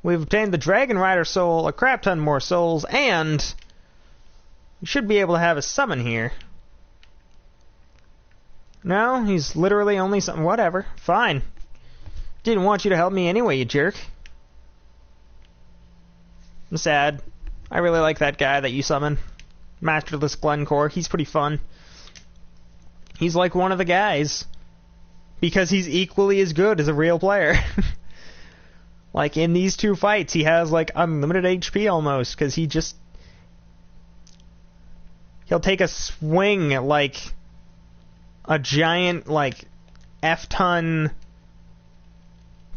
we've obtained the Dragon Rider soul, a crap ton more souls, and we should be able to have a summon here. No, he's literally only something. Whatever. Fine. Didn't want you to help me anyway, you jerk. I'm sad. I really like that guy that you summon. Masterless Glencore. He's pretty fun. He's like one of the guys. Because he's equally as good as a real player. Like, in these 2 fights, he has, like, unlimited HP almost. Because he just... he'll take a swing, like... a giant, like... F-ton...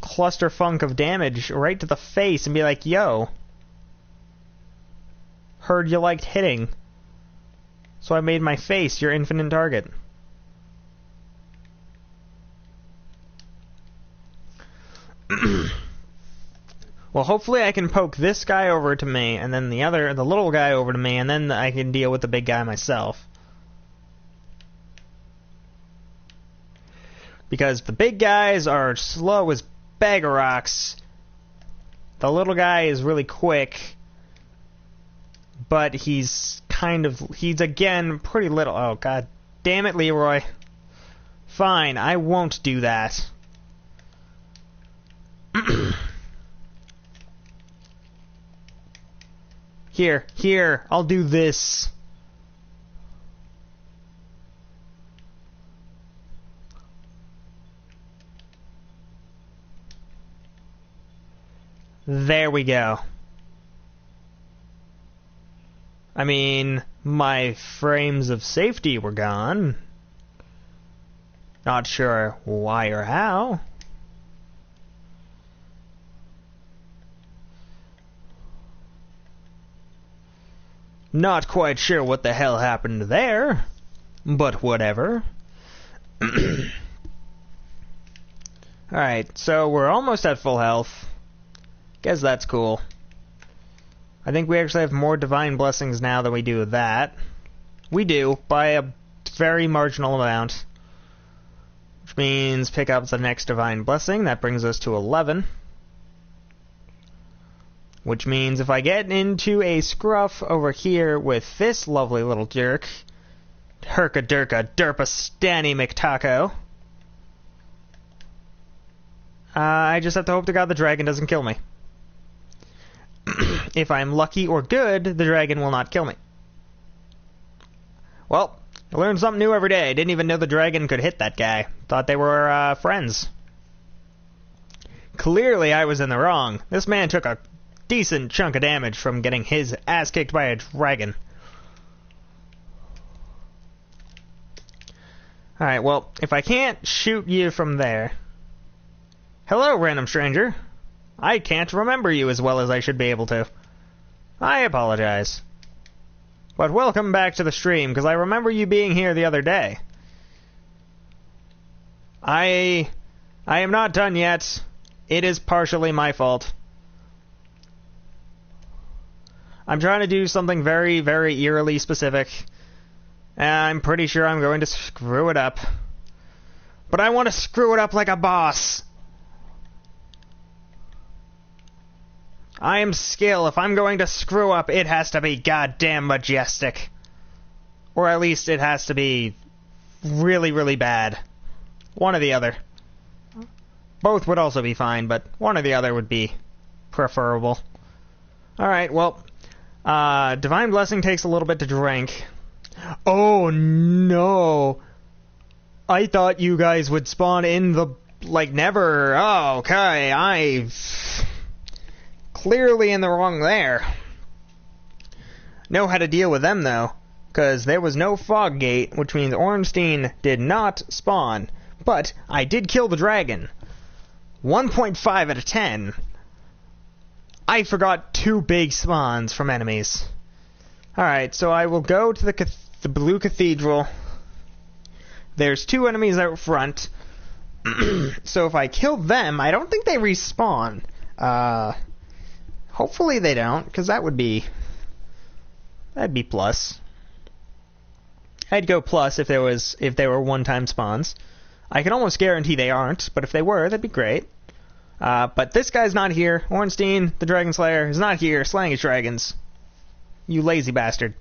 clusterfunk of damage right to the face and be like, yo... heard you liked hitting, so I made my face your infinite target. Well, hopefully I can poke this guy over to me, and then the little guy over to me, and then I can deal with the big guy myself. Because the big guys are slow as bag of rocks. The little guy is really quick. but he's again pretty little. Oh, god damn it, Leroy. Fine, I won't do that. Here, I'll do this. There we go. I mean, my frames of safety were gone. Not sure why or how. Not quite sure what the hell happened there, but whatever. Alright, so we're almost at full health. Guess that's cool. I think we actually have more divine blessings now than we do that. We do, by a very marginal amount. Which means pick up the next divine blessing. That brings us to 11. Which means if I get into a scruff over here with this lovely little jerk, Herka-Durka Derpa Stanny McTaco, I just have to hope to God the dragon doesn't kill me. If I'm lucky or good, the dragon will not kill me. Well, I learn something new every day. I didn't even know the dragon could hit that guy. Thought they were friends. Clearly I was in the wrong. This man took a decent chunk of damage from getting his ass kicked by a dragon. Alright, well, if I can't shoot you from there... Hello, random stranger. I can't remember you as well as I should be able to. I apologize. But welcome back to the stream, because I remember you being here the other day. I am not done yet. It is partially my fault. I'm trying to do something very, very eerily specific. And I'm pretty sure I'm going to screw it up. But I want to screw it up like a boss. I am skill. If I'm going to screw up, it has to be goddamn majestic. Or at least it has to be really, really bad. One or the other. Both would also be fine, but one or the other would be preferable. Alright, well, Divine Blessing takes a little bit to drink. Oh, no. I thought you guys would spawn in the... like, never. Oh, okay, I've... clearly in the wrong there. Know how to deal with them, though, because there was no fog gate, which means Ornstein did not spawn. But I did kill the dragon. 1.5 out of 10. I forgot 2 big spawns from enemies. Alright, so I will go to the Blue Cathedral. There's 2 enemies out front. So if I kill them, I don't think they respawn. Hopefully they don't, because that'd be plus. I'd go plus if they were one-time spawns. I can almost guarantee they aren't, but if they were, that'd be great. But this guy's not here. Ornstein, the Dragon Slayer, is not here, slaying his dragons. You lazy bastard.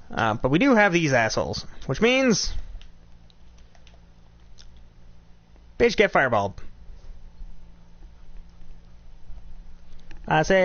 But we do have these assholes, which means... bitch, get fireballed. I say...